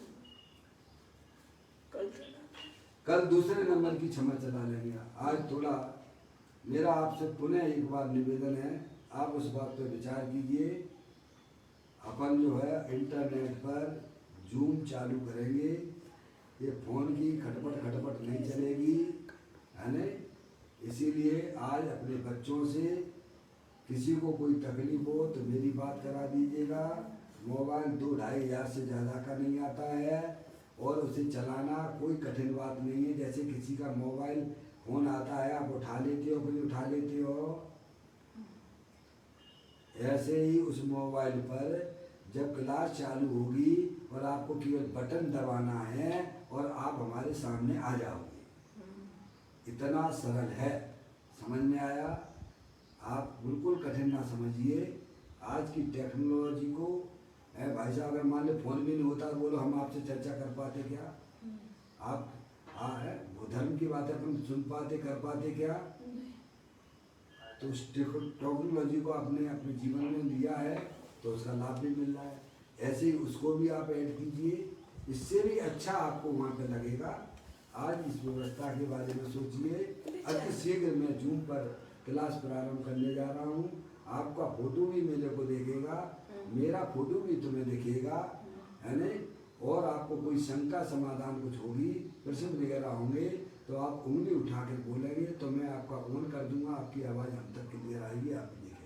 कल दूसरे नंबर की क्षमा चला लेंगे। आज थोड़ा मेरा आपसे पुनः एक बार निवेदन है, आप उस बात पर विचार कीजिए। अपन जो है इंटरनेट पर जूम चालू करेंगे, ये फोन की खटपट नहीं चलेगी, है ना? इसीलिए आज अपने बच्चों से किसी को कोई तकलीफ हो तो मेरी बात करा दीजिएगा। मोबाइल 2-2.5 हज़ार से ज़्यादा का नहीं आता है और उसे चलाना कोई कठिन बात नहीं है। जैसे किसी का मोबाइल फोन आता है आप उठा लेते हो, कोई उठा लेते हो, ऐसे ही उस मोबाइल पर जब क्लास चालू होगी और आपको केवल बटन दबाना है और आप हमारे सामने आ जाओगे। इतना सरल है, समझ में आया? आप बिल्कुल कठिन ना समझिए आज की टेक्नोलॉजी को। भाई साहब अगर मान लो फोन भी नहीं होता, बोलो हम आपसे चर्चा कर पाते क्या? हाँ है, वो धर्म की बातें अपन सुन पाते कर पाते क्या? तो उस टेक्नोलॉजी को आपने अपने जीवन में लिया है तो उसका लाभ भी मिल रहा है। ऐसे ही उसको भी आप ऐड कीजिए, इससे भी अच्छा आपको वहाँ पे लगेगा। आज इस व्यवस्था के बारे में सोचिए। अति शीघ्र मैं जूम पर क्लास प्रारंभ करने जा रहा हूँ। आपका फोटो भी मेरे को देखेगा, मेरा फोटो भी तुम्हें दिखेगा, है नहीं? और आपको कोई शंका समाधान कुछ होगी, प्रश्न वगैरह होंगे तो आप उंगली उठा के बोलेंगे तो मैं आपका ऑन कर दूंगा, आपकी आवाज़ हम तक क्लियर आएगी, आप देखेंगे।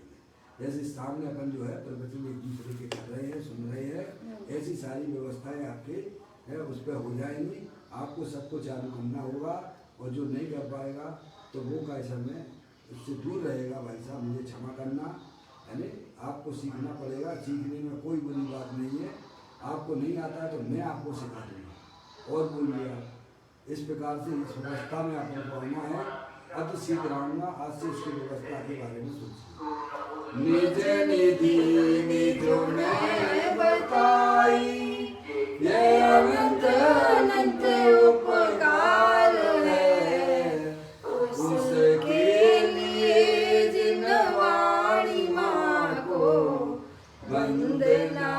जैसे सामने अपन जो है प्रवचन एक दूसरे के कर रहे हैं, सुन रहे हैं, ऐसी सारी व्यवस्थाएं आपके है उस पर हो जाएंगी। आपको सबको चालू करना होगा और जो नहीं कर पाएगा तो वो का समय उससे दूर रहेगा। भाई साहब मुझे क्षमा करना, है नहीं? आपको सीखना पड़ेगा, सीखने में कोई बुरी बात नहीं है। आपको नहीं आता है तो मैं आपको सिखा दूँगा। और बोलिए आप इस प्रकार से इस व्यवस्था में अपन को आना है। अति शीघ्र आऊँगा, आज से इसकी व्यवस्था के बारे में सोचिए। निज निधि निजों में बताई, ये अनंत अनंत उपकार है, उसके लिए जिन वाणी माँ को वंदना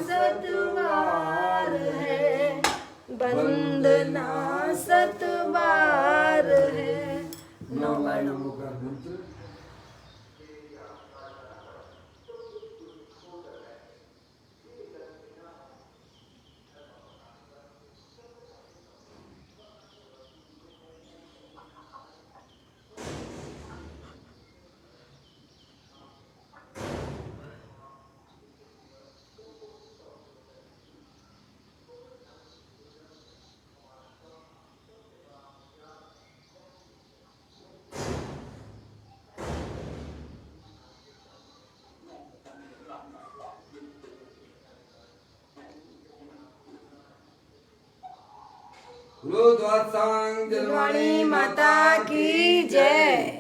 सतबार है, वंदना सतबार है। नमो का मंत्र रुद्रवाणी माता की जय।